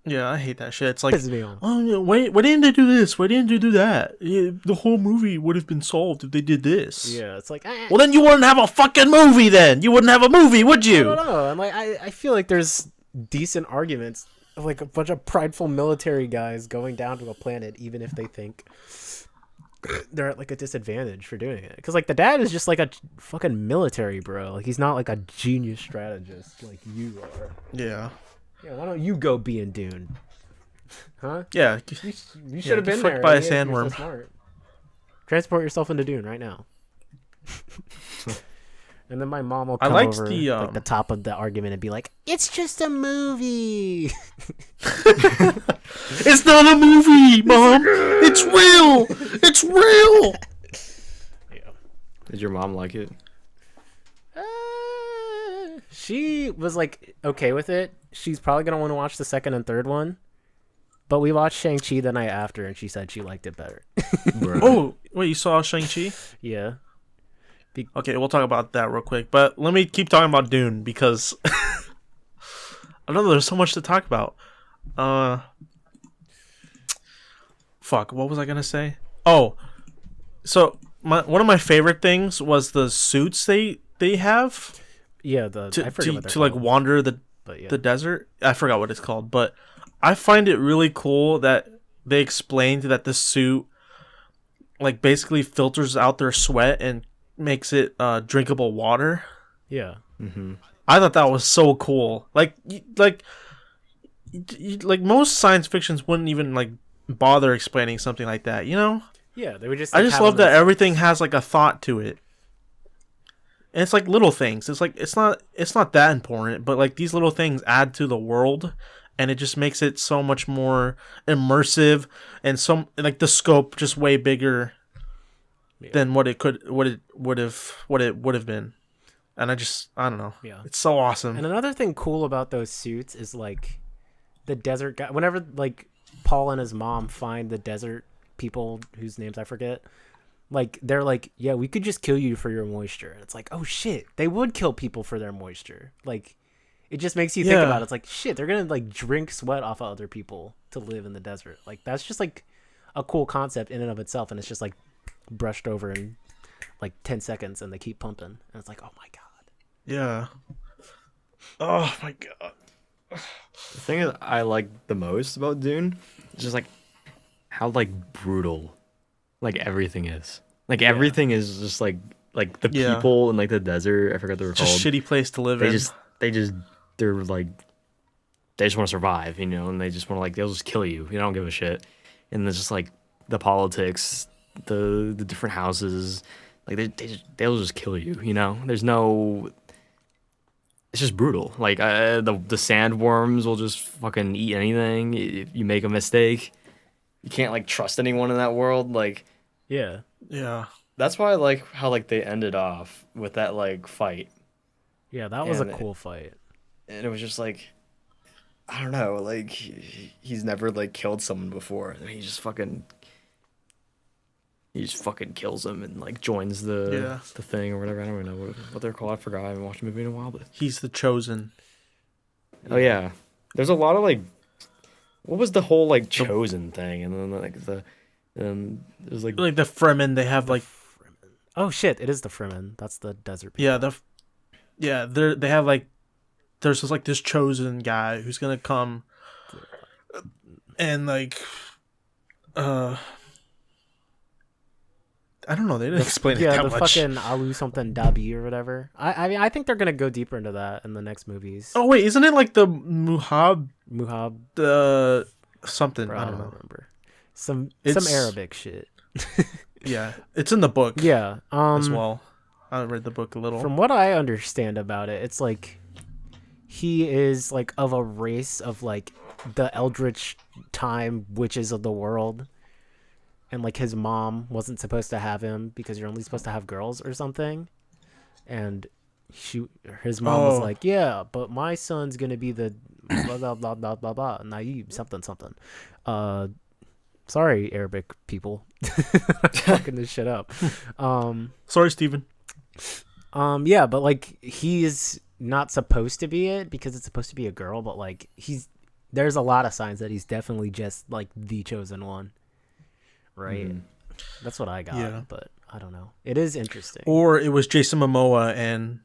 Yeah, I hate that shit. It's like, oh, why didn't they do this? Why didn't they do that? The whole movie would have been solved if they did this. Yeah, it's like, well, then you wouldn't have a fucking movie. Then you wouldn't have a movie, would you? I don't know. I'm like, I feel like there's decent arguments of like a bunch of prideful military guys going down to a planet, even if they think they're at like a disadvantage for doing it. Because like the dad is just like a fucking military bro. Like, he's not like a genius strategist like you are. Yeah. Yeah, why don't you go be in Dune? Huh? Yeah. You should have been there. By a sandworm. So transport yourself into Dune right now. And then my mom will come over like the top of the argument and be like, "It's just a movie." It's not a movie, Mom. It's real. It's real. Yeah. Did your mom like it? She was like okay with it. She's probably gonna want to watch the second and third one. But we watched Shang-Chi the night after, and she said she liked it better. Oh, wait, you saw Shang-Chi? Yeah. Okay, we'll talk about that real quick. But let me keep talking about Dune, because I know there's so much to talk about. Fuck, what was I gonna say? Oh, so one of my favorite things was the suits they have. Yeah, I forget what they're called. Like wander the desert. I forgot what it's called, but I find it really cool that they explained that the suit like basically filters out their sweat and makes it drinkable water. Yeah. Mm-hmm. I thought that was so cool. Like most science fictions wouldn't even like bother explaining something like that, you know? Yeah, they would just. I just love that everything has like a thought to it. And it's like little things. It's like it's not that important, but like these little things add to the world, and it just makes it so much more immersive, and like the scope just way bigger than what it would have been. And I don't know. Yeah. It's so awesome. And another thing cool about those suits is like the desert guy, whenever like Paul and his mom find the desert people whose names I forget, like they're like, yeah, we could just kill you for your moisture. And it's like, oh shit, they would kill people for their moisture. Like, it just makes you think about it. It's like, shit, they're gonna like drink sweat off of other people to live in the desert. Like, that's just like a cool concept in and of itself, and it's just like brushed over in like 10 seconds, and they keep pumping, and it's like, oh my god. Yeah. Oh my god. The thing that I like the most about Dune is just like how like brutal like everything is. Like everything is just like the people in like the desert. I forgot they were called. Just shitty place to live in. They're like they just want to survive, you know, and they just want to like they'll just kill you. You don't give a shit. And there's just like the politics, the different houses, like they'll just kill you. You know, there's no. It's just brutal. Like the sandworms will just fucking eat anything if you make a mistake. You can't like trust anyone in that world. Like, yeah. That's why I like how like they ended off with that like fight. Yeah, that was a cool fight. And it was just like, I don't know, like he's never like killed someone before, and he just fucking kills him and like joins the thing or whatever. I don't even know what they're called. I forgot. I haven't watched the movie in a while, but he's the chosen. Oh yeah, there's a lot of like, what was the whole like chosen thing, and then like the And there's like the Fremen. They have like Fremen. Oh shit! It is the Fremen. That's the desert people. they have like there's just like this chosen guy who's gonna come and like I don't know. They didn't explain it that the much. fucking Alu something Dabi or whatever. I mean, I think they're gonna go deeper into that in the next movies. Oh wait, isn't it like the Muhab something? Bro, I don't know. remember. Some It's- Arabic shit. Yeah, it's in the book Yeah. as well. I read the book a little. From what I understand about it, it's like he is like of a race of like the eldritch time witches of the world. And like his mom wasn't supposed to have him because you're only supposed to have girls or something. And his mom was like, yeah, but my son's gonna be the blah blah blah blah blah blah Naib something something. Sorry, Arabic people. I'm fucking this shit up. Sorry, Steven. Yeah, but like he is not supposed to be it because it's supposed to be a girl, but like there's a lot of signs that he's definitely just like the chosen one. Right? That's what I got, Yeah. but I don't know. It is interesting. Or it was Jason Momoa and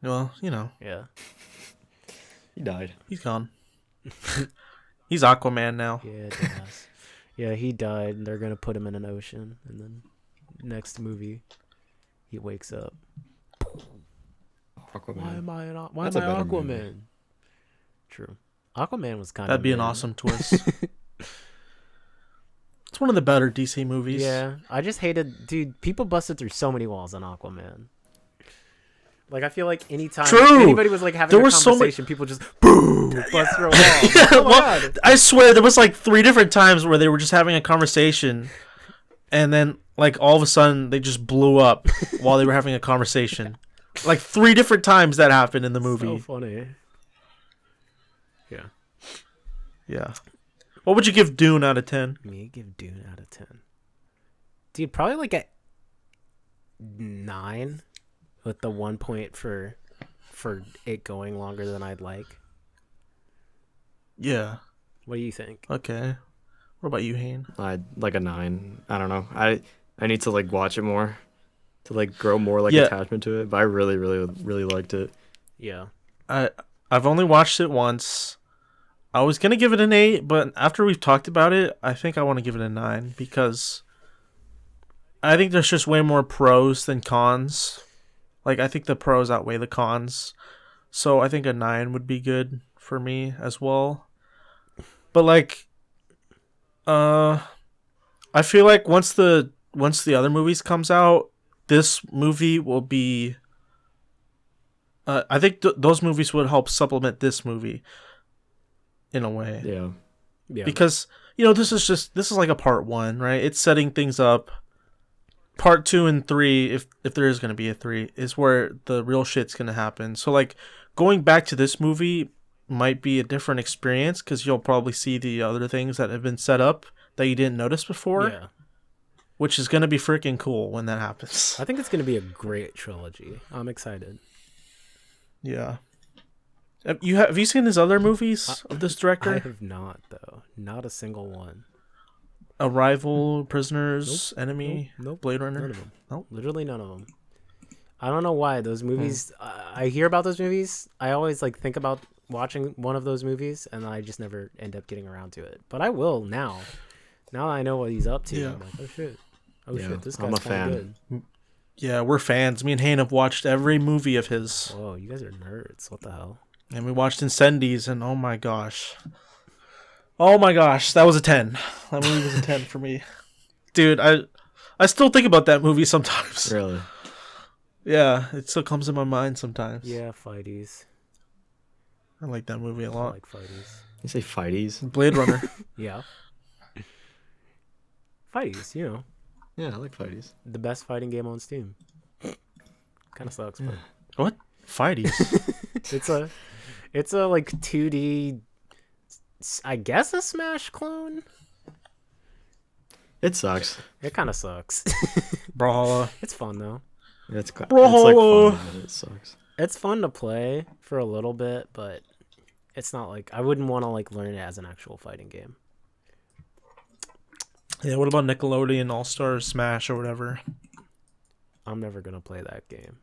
well, you know, Yeah. he died. he's gone. He's Aquaman now. Yeah, it does. Yeah, he died and they're going to put him in an ocean and then next movie he wakes up. Aquaman. Why am I That's a better Aquaman? movie. True. Aquaman was kind of That'd be an awesome twist. It's one of the better DC movies. Yeah, I just hated, dude. People busted through so many walls on Aquaman. Like I feel like anytime anybody was like having There a was so conversation, people just boom bust through a wall. Like, oh my God. I swear there was like 3 different times where they were just having a conversation, and then like all of a sudden they just blew up while they were having a conversation. Like 3 different times that happened in the movie. So funny. Yeah. Yeah. What would you give Dune out of 10? Me give Dune out of 10. Dude, probably like a 9 with the 1 point for it going longer than I'd like. Yeah. What do you think? Okay. What about you, Hayne? I'd like a 9. I don't know. I need to like watch it more to like grow more like Yeah. attachment to it. But I really, really, really liked it. Yeah. I've only watched it once. I was gonna give it an 8, but after we've talked about it, I think I want to give it a 9 because I think there's just way more pros than cons. Like I think the pros outweigh the cons, so I think a 9 would be good for me as well. But like, I feel like once the other movies comes out, this movie will be. I think those movies would help supplement this movie. In a way. Yeah. Yeah. Because, you know, this is like a part 1, right? It's setting things up. Part 2 and 3, if there is going to be a 3, is where the real shit's going to happen. So, like, going back to this movie might be a different experience because you'll probably see the other things that have been set up that you didn't notice before. Yeah. Which is going to be freaking cool when that happens. I think it's going to be a great trilogy. I'm excited. Yeah. Have you seen his other movies of this I director? have not, though. Not a single one. Arrival, Prisoners, Enemy, Nope. Blade Runner? None of them. Nope. Literally none of them. I don't know why those movies. I hear about those movies. I always like think about watching one of those movies, and I just never end up getting around to it. But I will now. Now I know what he's up to. Yeah. I'm like, oh shit. Oh Yeah, shit. This I'm guy's a kind of fan. good. Yeah, we're fans. Me and Hayne have watched every movie of his. Whoa, you guys are nerds. What the hell? And we watched Incendies, and oh my gosh. Oh my gosh, that was a 10. That movie was a 10 for me. Dude, I still think about that movie sometimes. Really. Yeah, it still comes in my mind sometimes. Yeah, fighties. I like that movie a I lot. like fighties. You say fighties? Blade Runner. Yeah. Fighties, you know, Yeah, I like fighties. the best fighting game on Steam. Kind of sucks, but What? Fighties. it's a like 2D, I guess a Smash clone. It sucks. It kind of sucks. Brawlhalla. It's fun though. It's like Bro. fun, but it sucks. It's fun to play for a little bit, but it's not like I wouldn't want to like learn it as an actual fighting game. Yeah, what about Nickelodeon All Star Smash or whatever? I'm never gonna play that game.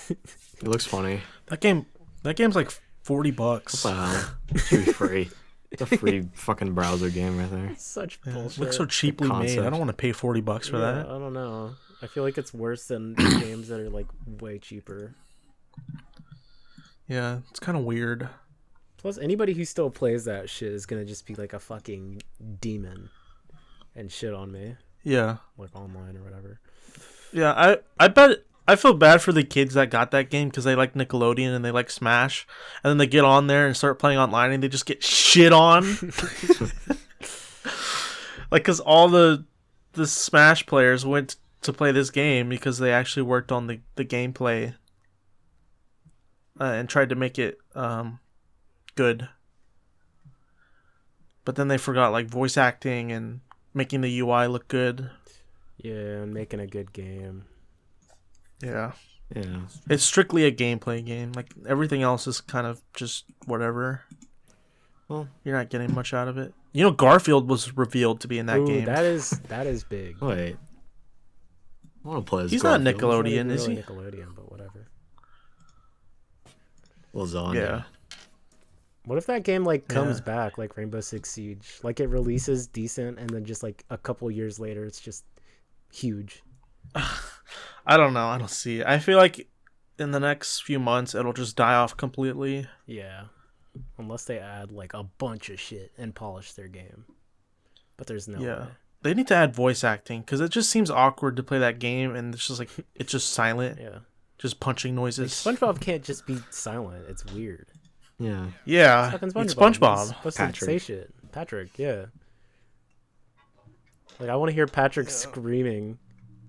It looks funny. That game's like $40. What the hell? It should be free. It's a free fucking browser game right there. Such Yeah, it bullshit. looks so cheaply made. concept. I don't want to pay $40 for that. I don't know. I feel like it's worse than games that are like way cheaper. Yeah, it's kind of weird. Plus, anybody who still plays that shit is gonna just be like a fucking demon and shit on me, Yeah. like online or whatever. Yeah, I bet I feel bad for the kids that got that game because they like Nickelodeon and they like Smash, and then they get on there and start playing online and they just get shit on. Like, because all the Smash players went to play this game because they actually worked on the gameplay and tried to make it good. But then they forgot like voice acting and making the UI look good. Yeah, and making a good game. Yeah. Yeah. It's strictly a gameplay game. Like, everything else is kind of just whatever. Well, You're not getting much out of it. You know, Garfield was revealed to be in that Ooh, game. that is big. wait. I want to play as He's not Garfield. Nickelodeon, It's is not he? even really Nickelodeon, but whatever. Lasagna. Yeah. What if that game like comes Yeah. back like Rainbow Six Siege? Like it releases decent and then just like a couple years later it's just huge. I don't know. I don't see it. I feel like in the next few months, it'll just die off completely. Yeah. Unless they add like a bunch of shit and polish their game. But there's no Yeah. way. They need to add voice acting because it just seems awkward to play that game and it's just like, it's just silent. Yeah. Just punching noises. SpongeBob can't just be silent. It's weird. Yeah. Yeah. Fucking It's He's SpongeBob. supposed to say Patrick. shit. Patrick, yeah. Like I want to hear Patrick screaming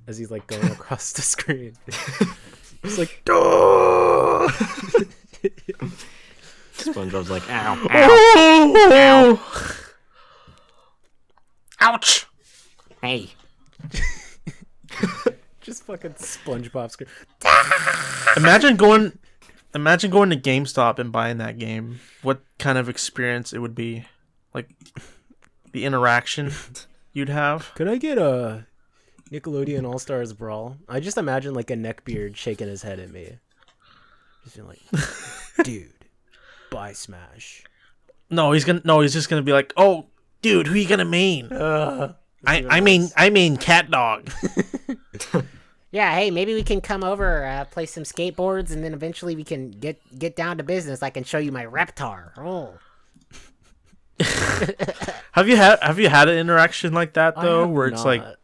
as he's like going across the screen. He's like, SpongeBob's like, ow, ow. Oh! Ouch! Hey. just fucking SpongeBob scream. Imagine going to GameStop and buying that game. What kind of experience it would be? Like, the interaction you'd have. Could I get a Nickelodeon All Stars Brawl? I just imagine like a neckbeard shaking his head at me. Just being like, dude, buy Smash. No, he's just gonna be like, "Oh, dude, who you gonna main? I mean cat dog." Yeah, hey, maybe we can come over, play some skateboards, and then eventually we can get down to business. I can show you my Reptar. Oh, Have you had an interaction like that I though, have where it's like not.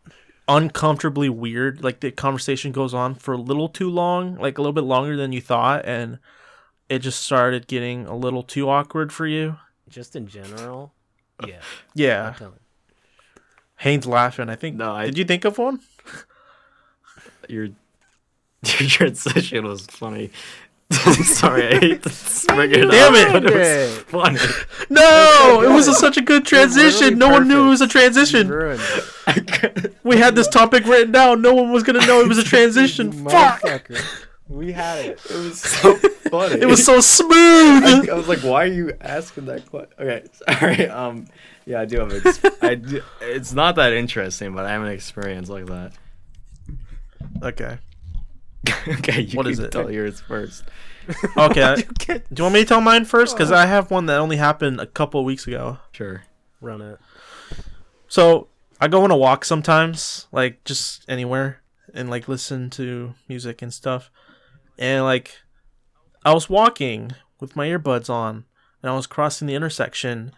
uncomfortably weird? Like the conversation goes on for a little too long, like a little bit longer than you thought, and it just started getting a little too awkward for you. Just in general. Yeah. Yeah, I'm telling Haynes laughing. I think. No, Did you think of one? Your transition was funny. Sorry, I hate to bring it Damn up, it. but it was it. funny. No, it was such a good transition. No one knew it was a You transition. ruined it. We had this topic written down. No one was gonna know it was a transition. You Fuck! motherfucker. We had it. It was so funny. It was so smooth. I was like, why are you asking that question? Okay, sorry. Yeah, I do have. It's not that interesting, but I have an experience like that. Okay. Okay, you What can is it? tell yours first. Okay. Do you want me to tell mine first? Because I have one that only happened a couple of weeks ago. Sure. Run it. So I go on a walk sometimes, like just anywhere, and like listen to music and stuff. And like I was walking with my earbuds on, and I was crossing the intersection,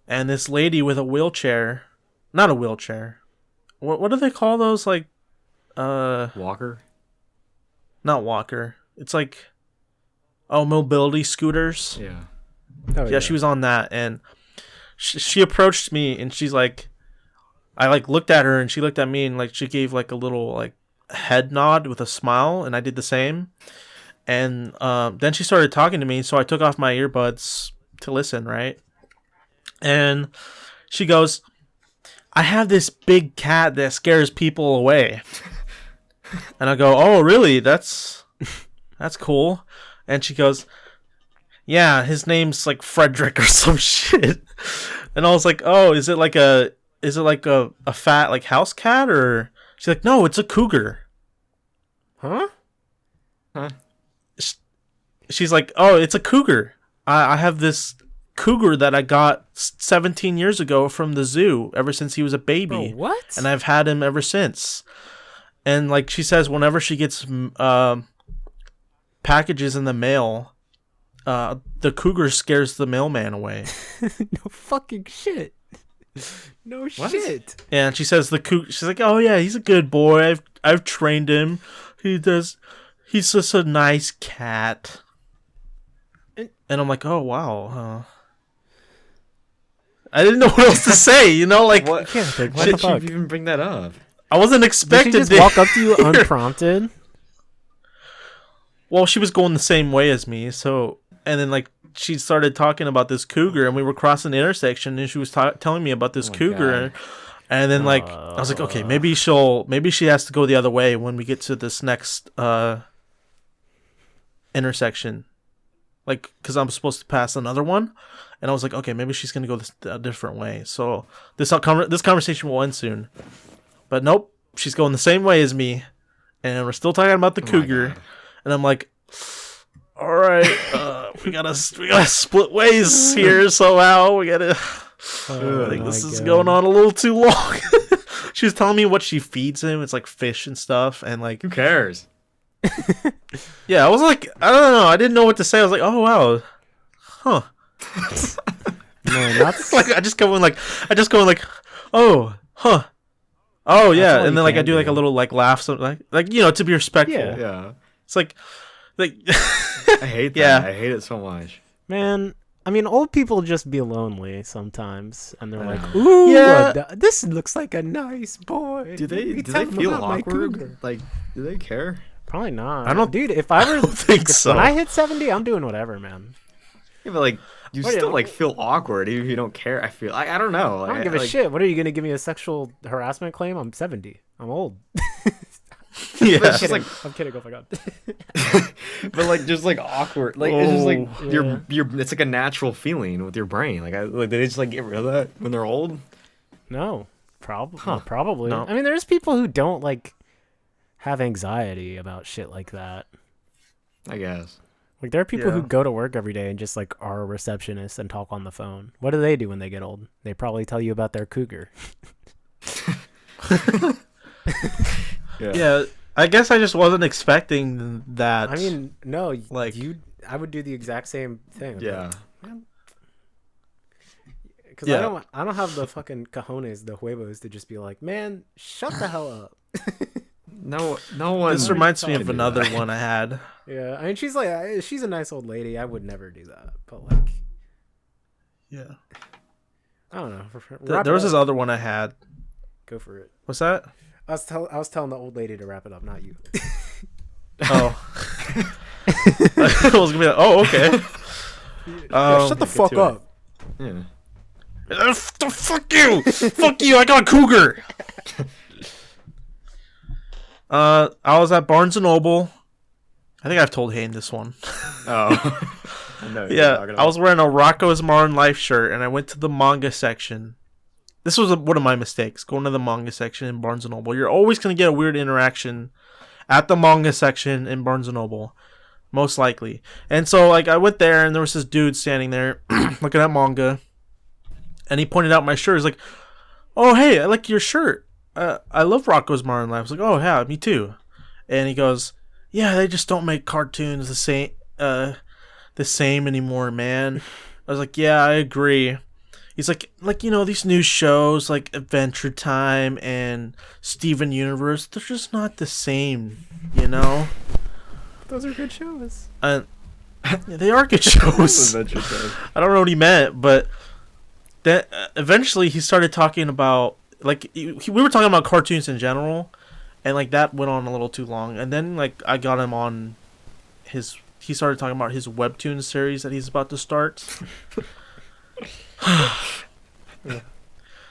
and this lady with a wheelchair, not a wheelchair. What do they call those? Like, Walker. not walker. It's like, mobility scooters. Yeah. Oh, Yeah, she was on that, and she approached me, and she's like, I like looked at her, and she looked at me, and like she gave like a little like head nod with a smile, and I did the same, and then she started talking to me, so I took off my earbuds to listen, right? And she goes, "I have this big cat that scares people away," and I go, "Oh, really? That's cool," and she goes, "Yeah, his name's like Frederick or some shit." And I was like, "Oh, is it is it like a fat like house cat or? She's like, no, it's a cougar. Huh? She's like, oh, it's a cougar. I have this cougar that I got 17 years ago from the zoo ever since he was a baby. Bro, what? And I've had him ever since. And like she says, whenever she gets packages in the mail, the cougar scares the mailman away. No fucking shit. No shit. Yeah, and she says she's like, oh yeah, he's a good boy. I've trained him. He's just a nice cat. And I'm like, oh wow. I didn't know what else to say, you know, like What? What Why the did fuck? you even bring that up? I wasn't Did she expecting just to walk up to you unprompted? Well, she was going the same way as me, so and then like she started talking about this cougar, and we were crossing the intersection, and she was telling me about this cougar, God. and then like I was like, okay, maybe she has to go the other way when we get to this next intersection, like because I'm supposed to pass another one, and I was like, okay, maybe she's gonna go a different way. So this conversation will end soon, but nope, she's going the same way as me, and we're still talking about the cougar. And I'm like, all right, we gotta split ways here somehow. We gotta. I think this is going on a little too long. She was telling me what she feeds him. It's like fish and stuff, and like Who cares? yeah, I was like, I don't know. I didn't know what to say. I was like, oh wow, huh. Man, that's Like I just go in like, oh, huh. Oh yeah, all and you then like I can do like do. a little like laugh, something like you know, to be respectful. Yeah. Yeah. It's like I hate that. Yeah. I hate it so much. man. I mean, old people just be lonely sometimes, and they're I like, know. "Ooh, Yeah. this looks like a nice boy." Do they Tell him feel about my awkward? cougar." Like, do they care? Probably not. I don't- dude. If I were, don't think so. When I hit 70, I'm doing whatever, man. Yeah, but like, you What, still yeah, like feel awkward even if you don't care. I feel. I don't know. Like, I don't give a shit. What are you gonna give me a sexual harassment claim? I'm 70. I'm old. Yeah. But it's just like, I'm kidding. Oh my god. but like, just like awkward. Like it's just like Oh, your. It's like a natural feeling with your brain. Like they just like get rid of that when they're old. No, probably. Huh. Probably. No. I mean, there's people who don't like have anxiety about shit like that. I guess. Like there are people who Yeah. go to work every day and just like are a receptionist and talk on the phone. What do they do when they get old? They probably tell you about their cougar. Yeah, I guess I just wasn't expecting that. I mean, no, Like- I would do the exact same thing. Yeah. Because Yeah. I don't have the fucking cojones, the huevos to just be like, man, shut the hell up. No one. this reminds me can of do another that. one I had. Yeah, I mean, she's a nice old lady. I would never do that. But like, Yeah, I don't know. there was this other one I had. Go for it. What's that? I was telling the old lady to wrap it up, not you. Oh, I was gonna be like, oh, okay. Shut the Get fuck to it. up. Yeah. Fuck you! Fuck you! I got a cougar. I was at Barnes and Noble. I think I've told Hayden this one. Oh. I know. Yeah, I was wearing a Rocco's Modern Life shirt, and I went to the manga section. This was one of my mistakes, going to the manga section in Barnes & Noble. You're always going to get a weird interaction at the manga section in Barnes & Noble, most likely. And so, like, I went there, and there was this dude standing there looking at manga, and he pointed out my shirt. He's like, oh, hey, I like your shirt. I love Rocco's Modern Life. I was like, oh, yeah, me too. And he goes, yeah, they just don't make cartoons the same anymore, man. I was like, yeah, I agree. He's like you know, these new shows like Adventure Time and Steven Universe, they're just not the same, you know. Those are good shows. And yeah, they are good shows. I don't know what he meant, but then eventually he started talking about like we were talking about cartoons in general, and like that went on a little too long. And then like I got him on he started talking about his webtoon series that he's about to start.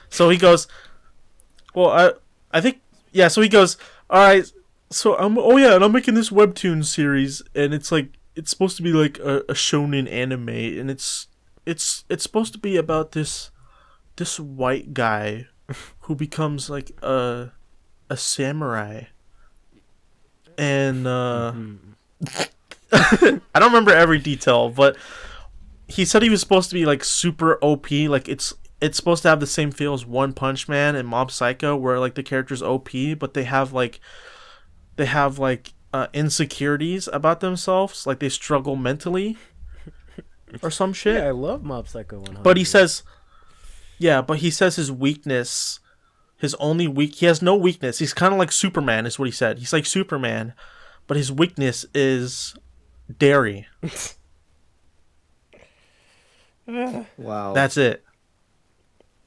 So he goes, well, I think, yeah, so he goes, all right, so and I'm making this webtoon series, and it's like, it's supposed to be like a shonen anime, and it's supposed to be about this white guy who becomes like a samurai, and I don't remember every detail, but he said he was supposed to be like super OP. Like it's supposed to have the same feel as One Punch Man and Mob Psycho, where like the character's OP, but they have insecurities about themselves, like they struggle mentally or some shit. Yeah, I love Mob Psycho 100. But he says his weakness, he has no weakness. He's kind of like Superman, is what he said. He's like Superman, but his weakness is dairy. Wow. That's it.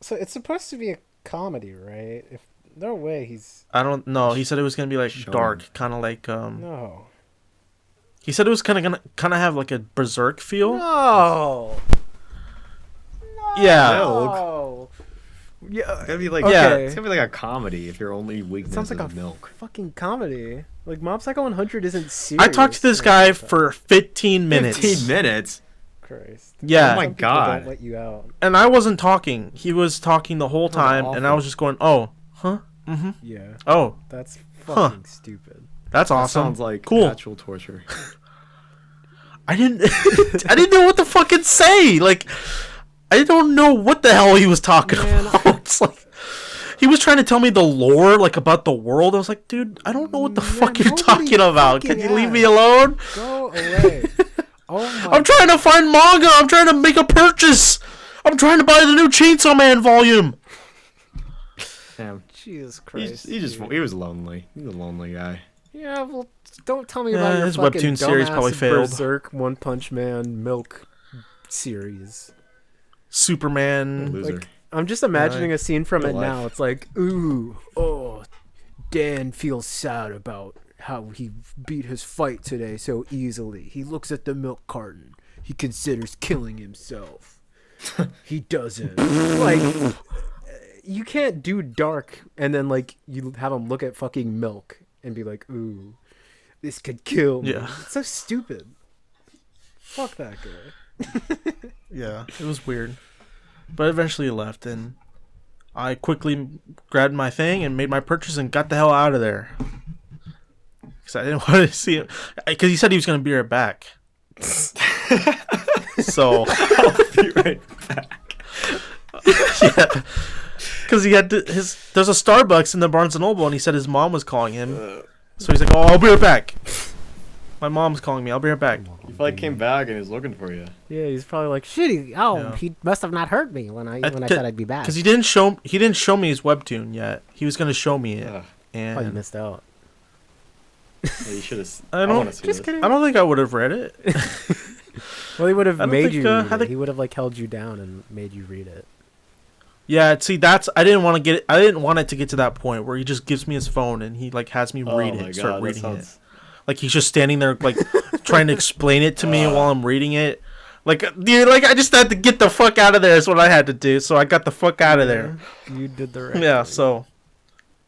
So it's supposed to be a comedy, right? If no way he's I don't know. He said it was gonna be like dark, kind of like no. He said it was kind of have like a Berserk feel. No. Yeah. No. Yeah. It's gonna be like Okay. It's gonna be like a comedy if your only weakness Sounds like is a milk. fucking comedy. Like Mob Psycho 100 isn't serious. I talked to this guy for 15 minutes. 15 minutes. Christ. Yeah. Oh my Some people God. Don't let you out. And I wasn't talking. He was talking the whole time, and I awful. was just going, "Oh, huh, Yeah. oh, That's fucking stupid. that's That awesome." sounds like cool. actual torture. I didn't know what to fucking say. Like, I don't know what the hell he was talking about. It's like he was trying to tell me the lore, like about the world. I was like, dude, I don't know what the fuck you're nobody talking about. Can fucking you leave me asked. alone? Go away. Oh my. I'm trying to find manga. I'm trying to make a purchase. I'm trying to buy the new Chainsaw Man volume. Damn. Jesus Christ. He was lonely. He's a lonely guy. Yeah, well, don't tell me about your his fucking webtoon series dumbass probably failed. Berserk, One Punch Man, Milk series. Superman. Loser. Like, I'm just imagining a scene from Real it life. now. It's like, ooh, oh, Dan feels sad about how he beat his fight today so easily. He looks at the milk carton. He considers killing himself. He doesn't. Like, you can't do dark and then, like, you have him look at fucking milk and be like, ooh, this could kill me. Yeah. It's so stupid. Fuck that guy. Yeah, it was weird. But eventually he left, and I quickly grabbed my thing and made my purchase and got the hell out of there. Because I didn't want to see him. Because he said he was going to be right back. So. I'll be right back. Yeah. Because he had there's a Starbucks in the Barnes & Noble, and he said his mom was calling him. So he's like, oh, I'll be right back. My mom's calling me. I'll be right back. He probably came back and he was looking for you. Yeah, he's probably like, Shitty. Oh, Yeah. he must have not heard me when I said I'd be back. Because he didn't show me his webtoon yet. He was going to show me it. Ugh. oh, you And missed out. Yeah, you should have. I don't- want to see Just this. kidding. I don't think I would have read it. Well, he would have I don't made think, you how read it. they- He would have, like, held you down and made you read it. Yeah, see, I didn't want it to get to that point where he just gives me his phone and he like has me read Oh my it, start God, that reading sounds- it. Like he's just standing there like trying to explain it to me while I'm reading it. Like, dude, like I just had to get the fuck out of there is what I had to do. So I got the fuck out of there. You did the right Yeah, thing. so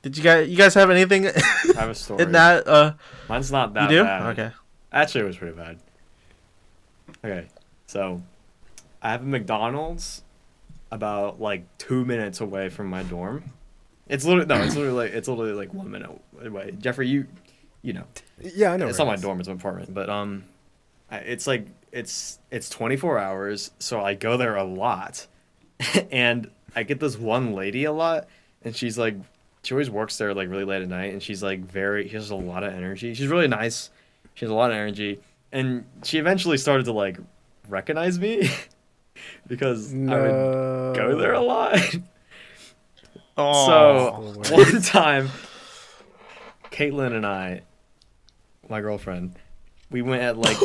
did you guys have anything I have a story. in that Mine's not you that do? bad. Okay. Actually, it was pretty bad. Okay, so I have a McDonald's about like 2 minutes away from my dorm. It's literally like 1 minute away. Jeffrey, you know, Yeah, I know. it's where not my it is. dorm, it's my apartment. But it's like it's 24 hours, so I go there a lot, and I get this one lady a lot, and she's like, she always works there like really late at night, and she's like she has a lot of energy. She's really nice. She has a lot of energy, and she eventually started to like recognize me because I would go there a lot. Oh, So one time, Caitlin and I, my girlfriend, we went at like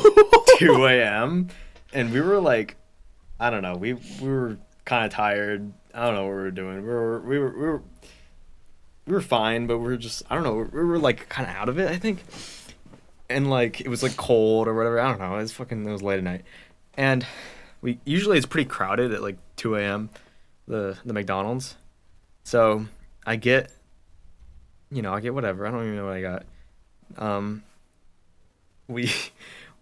2 a.m. and we were like, I don't know, we were kind of tired. I don't know what we were doing. We were fine, but we were just, I don't know, we were like kind of out of it, I think. And like it was like cold or whatever. I don't know. It was late at night, and we usually it's pretty crowded at like 2 a.m. the McDonald's. So I get whatever. I don't even know what I got.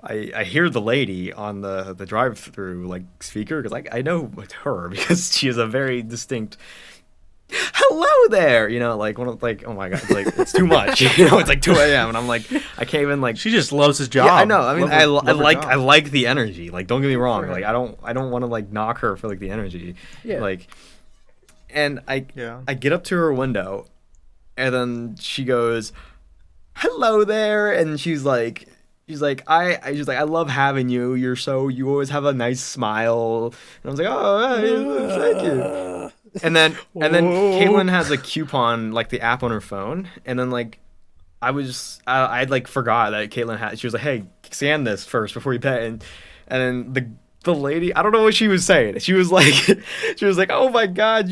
I hear the lady on the drive-through like speaker because I know her because she has a very distinct hello there, like one of like, oh my god, it's like it's too much, it's like 2 a.m. and I'm like, I can't even like. She just loves his job. Yeah, I know. I mean, Love her I job. like the energy. Like, don't get me wrong. Like, I don't want to like knock her for like the energy. Yeah. Like, and Yeah. I get up to her window, and then she goes, "Hello there," and she's like, I love having you. You always have a nice smile. And I was like, oh, hey, thank you. And then Caitlin has a coupon, like the app on her phone, and then like I like forgot that Caitlin had. She was like, "Hey, scan this first before you pay." And then the lady, I don't know what she was saying. She was like, "Oh my God,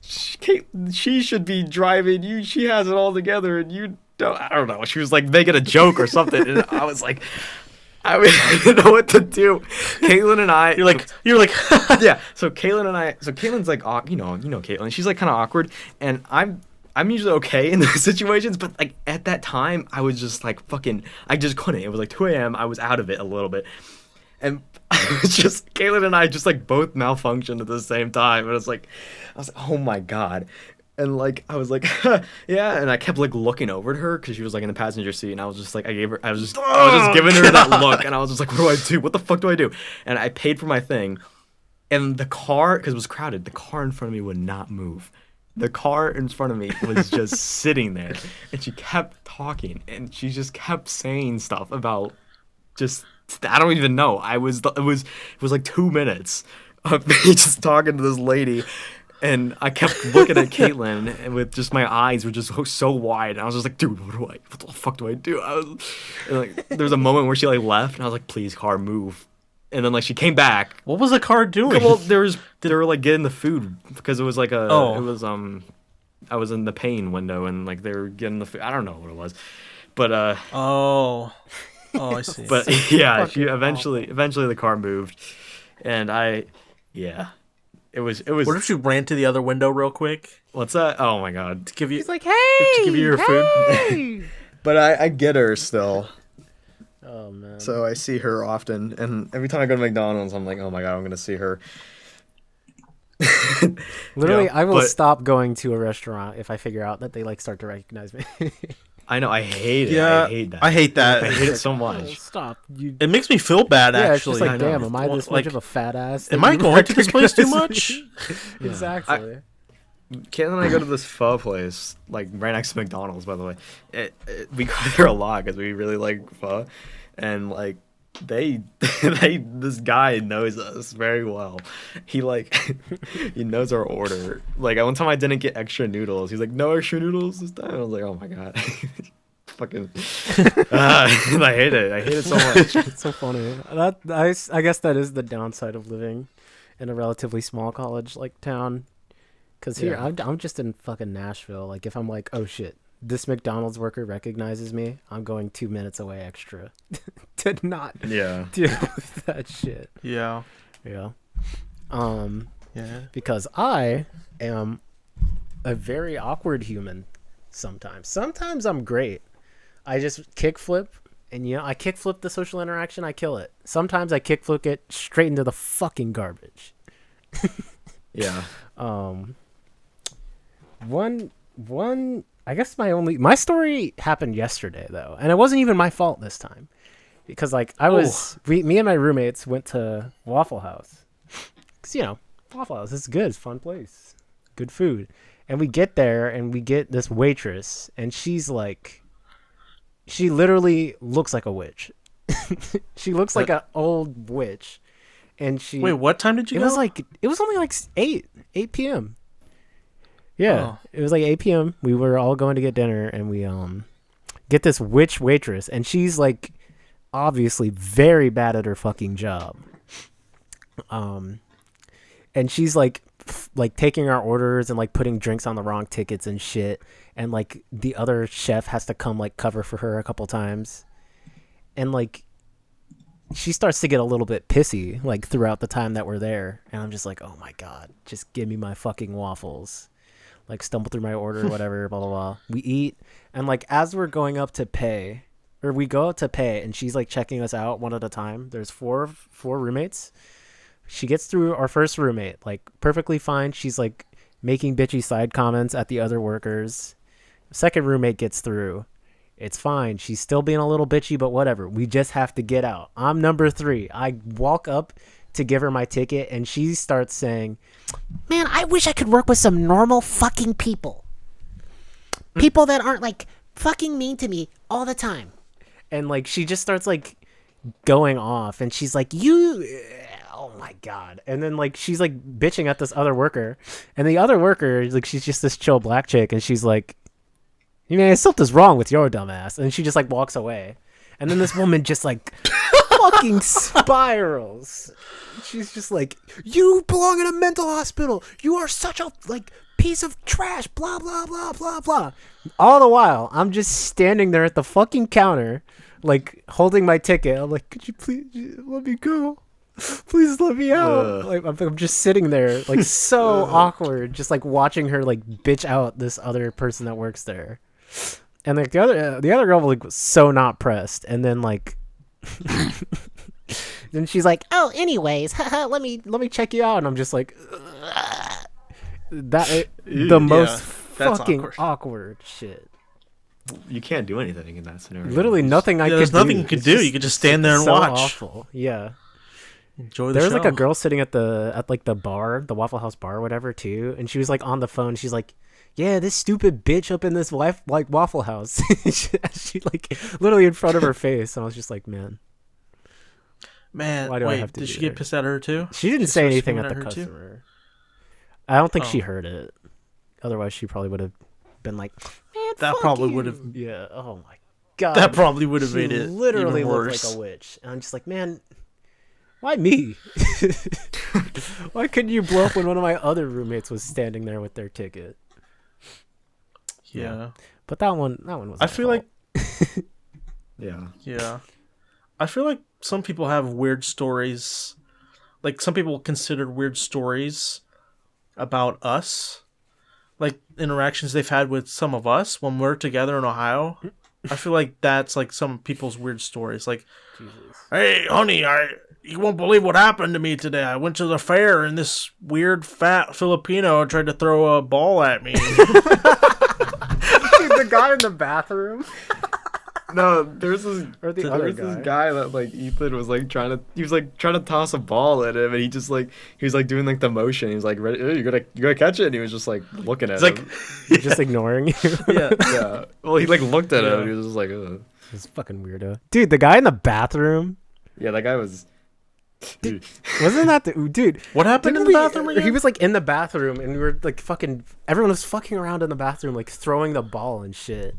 she should be driving. She has it all together, and you don't." I don't know. She was like making a joke or something, and I was like, I didn't know what to do. Caitlin and I, You're like, yeah. So Caitlin's like, Caitlin. She's like kind of awkward, and I'm usually okay in those situations, but like at that time, I was just like I just couldn't. It was like 2 a.m. I was out of it a little bit, and I was just Caitlin and I just like both malfunctioned at the same time, and I was like, oh my God. And like I was like, yeah, and I kept like looking over at her because she was like in the passenger seat, and I was just like, I was just giving her that look, and I was just like, what do I do? What the fuck do I do? And I paid for my thing, and the car, because it was crowded, the car in front of me would not move. The car in front of me was just sitting there, and she kept talking, and she just kept saying stuff about just I don't even know. It was like 2 minutes of me just talking to this lady. And I kept looking at Caitlin, and with just my eyes were just so wide. And I was just like, dude, what the fuck do I do? And like, there was a moment where she like left, and I was like, please, car, move. And then like she came back. what was the car doing? Well, they were like getting the food because it was like I was in the pane window, and like they were getting the food. I don't know what it was, but Oh, I see. but yeah, she eventually the car moved, and It was. What if you ran to the other window real quick What's that? Oh my God. to give you? He's like, hey, give you your food. But I get her still. Oh man. So I see her often, and every time I go to McDonald's, I'm like, oh my God, I'm gonna see her. Literally, Yeah, I will but- stop going to a restaurant if I figure out that they like start to recognize me. I know. I hate it. Yeah, I hate that. I hate that. I hate it so Oh, much. stop. You. It makes me feel bad. Yeah, it's Actually, just like, I know. damn, am I this Like, much of a fat ass? am that I you going to this place too recognize me? much? Exactly. Caitlin and I go to this pho place, like right next to McDonald's, by the way. We go there a lot because we really like pho, and like this guy knows us very well. He like he knows our order. Like one time I didn't get extra noodles. He's like, no extra noodles this time. I was like, oh my God. Fucking I hate it. I hate it so much. It's so funny. I guess that is the downside of living in a relatively small college like town. Because here, Yeah. I'm just in fucking Nashville. Like, if I'm like, oh shit, this McDonald's worker recognizes me, I'm going 2 minutes away extra to not Yeah. deal with that shit. Yeah. Yeah. Yeah. Because I am a very awkward human sometimes. Sometimes I'm great. I just kickflip, and I kickflip the social interaction, I kill it. Sometimes I kickflip it straight into the fucking garbage. Yeah. One I guess my story happened yesterday though, and it wasn't even my fault this time. Because like me and my roommates went to Waffle House. Cuz Waffle House is good, it's a fun place. Good food. And we get there and we get this waitress, and she literally looks like a witch. She looks like an old witch. And she Wait, what time did you go? it was only like 8 p.m. Yeah, Oh. it was like 8 p.m. We were all going to get dinner, and we get this witch waitress, and she's like obviously very bad at her fucking job. And she's like taking our orders and like putting drinks on the wrong tickets and shit, and like the other chef has to come like cover for her a couple times, and like she starts to get a little bit pissy like throughout the time that we're there, and I'm just like, oh my God, just give me my fucking waffles. Like stumble through my order, whatever, blah blah blah. We eat, and like as we're going up to pay, or we go up to pay, and she's like checking us out one at a time. There's four roommates. She gets through our first roommate like perfectly fine. She's like making bitchy side comments at the other workers. Second roommate gets through. It's fine. She's still being a little bitchy, but whatever. We just have to get out. I'm number 3. I walk up to give her my ticket, and she starts saying, Man, I wish I could work with some normal fucking people. People that aren't like fucking mean to me all the time. and like she just starts like going off, and she's like, oh my god. And then like she's like bitching at this other worker, and the other worker, like, she's just this chill black chick, and she's like, you know, something's wrong with your dumbass, and she just like walks away. And then this woman just like fucking spirals. She's just like, you belong in a mental hospital. You are such a like piece of trash. Blah blah blah blah blah. All the while, I'm just standing there at the fucking counter, like holding my ticket. I'm like, could you please let me go? Please let me out. Like I'm just sitting there, like so awkward, just like watching her like bitch out this other person that works there. And like the other girl like was so not pressed, and then like then she's like, Oh, anyways, let me check you out, and I'm just like the most that's fucking awkward shit. You can't do anything in that scenario. Literally nothing I could do. There's nothing you could It's do. just You could just stand there and so watch. Awful. Yeah. Enjoy the There was show. like a girl sitting at the bar, the Waffle House bar or whatever too, and she was like on the phone. She's like, yeah, this stupid bitch up in this like Waffle House. she like literally in front of her face, and I was just like, man, why do I wait, have to did be she there? get pissed at her too? She didn't She say started anything screaming at the her too? customer. I don't think she Oh. heard it. Otherwise, she probably would have been like, man, That fuck probably you." would have. Yeah. Oh my god. That probably would have She made it literally even looked worse. like a witch, and I'm just like, man, why me? Why couldn't you blow up when one of my other roommates was standing there with their ticket? Yeah. But that one was. I feel like. Yeah. Yeah. I feel like some people have weird stories. Like, some people consider weird stories about us. Like, interactions they've had with some of us when we're together in Ohio. I feel like that's, like, some people's weird stories. Like, hey, honey, you won't believe what happened to me today. I went to the fair, and this weird, fat Filipino tried to throw a ball at me. Dude, the guy in the bathroom. No, there's this This guy that like Ethan was like trying to toss a ball at him, and he was like doing like the motion. He was like, ready, you gotta catch it, and he was just like looking at him. just ignoring you. Yeah. Yeah. Well, he like looked at him, Yeah. and he was just like, ugh. This fucking weirdo. Dude, the guy in the bathroom. Yeah, that guy was. Dude. Wasn't that the dude? What happened in Didn't the we- bathroom again? He was like in the bathroom, and we were like fucking. Everyone was fucking around in the bathroom, like throwing the ball and shit.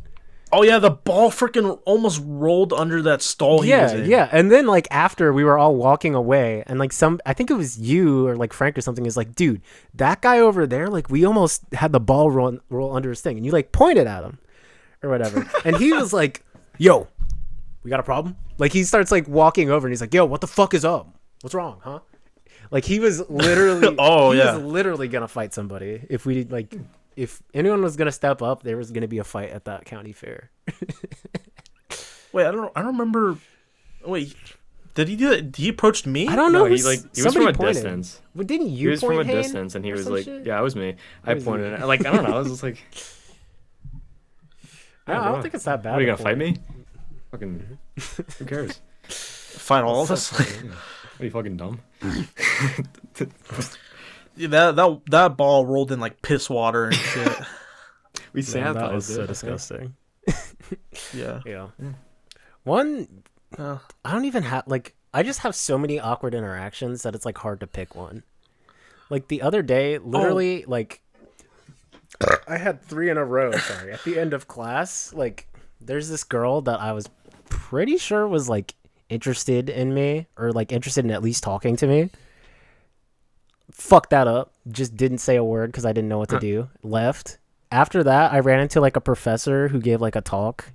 Oh, yeah, the ball freaking almost rolled under that stall he was in. Yeah. And then like after we were all walking away, and like I think it was you or like Frank or something is like, dude, that guy over there, like we almost had the ball roll under his thing, and you like pointed at him or whatever, and he was like, yo, we got a problem? Like he starts like walking over, and he's like, yo, what the fuck is up? What's wrong, huh? Like he was literally he was literally gonna fight somebody if anyone was gonna step up, there was gonna be a fight at that county fair. Wait, I don't remember. Wait, did he do that? He approached me? I don't know. No, he was somebody from a pointed. distance. Well, didn't you He was from point a Hayne distance, and he or was some like, shit? yeah, it was me. I was pointed. you. Like I don't know. I was just like, I don't think it's that bad. What, are you of gonna a fight point. me? Fucking, who cares? Fight all of us? What are you fucking dumb? Yeah, that ball rolled in like piss water and shit. We Man, that was sanitized so it. disgusting. Yeah. Yeah. One, Uh, I don't even have like. I just have so many awkward interactions that it's like hard to pick one. Like the other day, literally, like I had 3 in a row. Sorry, at the end of class, like there's this girl that I was pretty sure was like interested in me or like interested in at least talking to me. Fucked that up. Just didn't say a word because I didn't know what to do. Left. After that, I ran into like a professor who gave like a talk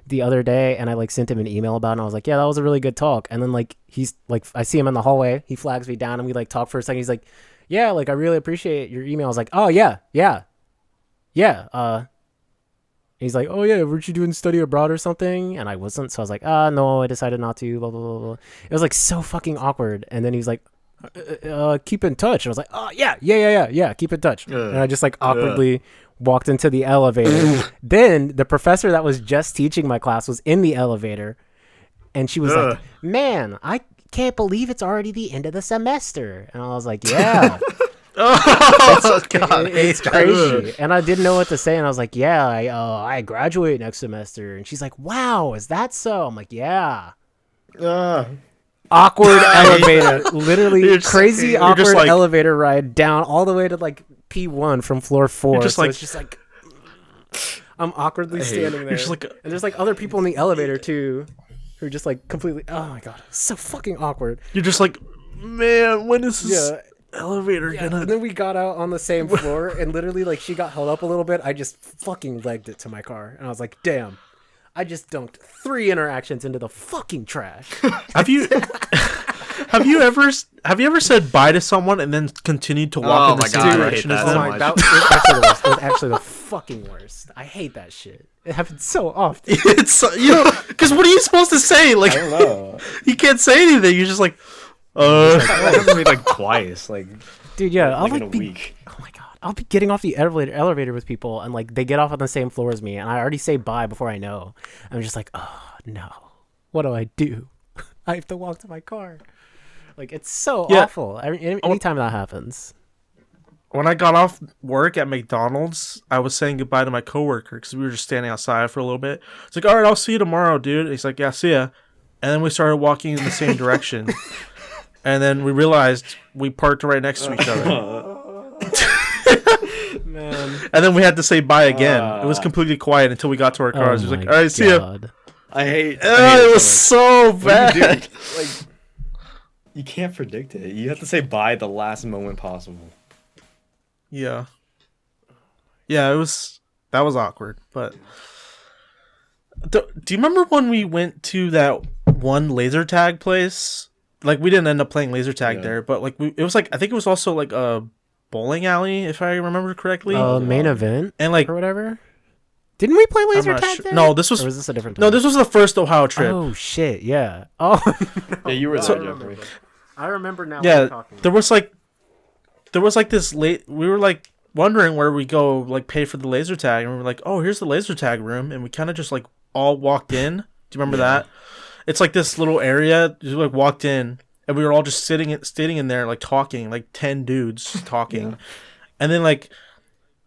the other day, and I like sent him an email about it, and I was like, yeah, that was a really good talk. And then like he's like, I see him in the hallway, he flags me down, and we like talk for a second. He's like, yeah, like I really appreciate your email. I was like, oh yeah. He's like, oh yeah, weren't you doing study abroad or something? And I wasn't, so I was like, no, I decided not to, blah blah blah blah. It was like so fucking awkward. And then he was like, keep in touch. And I was like, oh yeah, keep in touch. And I just like awkwardly walked into the elevator. Then the professor that was just teaching my class was in the elevator, and she was like, man, I can't believe it's already the end of the semester. And I was like, yeah. Oh God, It's crazy. And I didn't know what to say, and I was like, yeah, I graduate next semester. And she's like, wow, is that so? I'm like, yeah. Awkward elevator, literally crazy awkward like, elevator ride down all the way to like P1 from floor 4. Just so like, it's just like I'm awkwardly standing there. You're just like, and there's like other people in the elevator too, who are just like completely. Oh my god, it's so fucking awkward. you're just like, man, when is this elevator Yeah, gonna? and then we got out on the same floor, and literally, like, she got held up a little bit. I just fucking legged it to my car, and I was like, damn, I just dunked 3 interactions into the fucking trash. Have you ever said bye to someone and then continued to walk in the same direction as them? That was actually the worst. It was actually the fucking worst. I hate that shit. It happens so often. It's because what are you supposed to say? Like, I don't know. you can't say anything. You're just like, That happened to me like twice. Like, Dude, yeah, I'll like in like a be, week. oh my god, I'll be getting off the elevator with people, and like they get off on the same floor as me, and I already say bye before I know. I'm just like, oh no, what do I do? I have to walk to my car. Like, it's so awful. Anytime that happens. when I got off work at McDonald's, I was saying goodbye to my coworker because we were just standing outside for a little bit. It's like, all right, I'll see you tomorrow, dude. He's like, yeah, see ya. And then we started walking in the same direction. And then we realized we parked right next to each other. Man. And then we had to say bye again. It was completely quiet until we got to our cars. He was like, all right, see ya. I hate It was so bad. Like, you can't predict it. You have to say bye at the last moment possible. Yeah. Yeah, that was awkward. But do you remember when we went to that one laser tag place? Like, we didn't end up playing laser tag there, but like it was like, I think it was also like a bowling alley, if I remember correctly. Main event and like or whatever. Didn't we play laser I'm not tag sure. there? No, this was Or was this a different time? no, this was the first Ohio trip. Oh shit, yeah. Oh, Yeah, you were there, Jeffrey. I remember now. Yeah, there was like this late. We were like wondering where we go, like pay for the laser tag, and we were like, oh, here's the laser tag room, and we kind of just like all walked in. Do you remember that? It's like this little area. Just like walked in, and we were all just sitting in there, like talking, like 10 dudes talking, and then like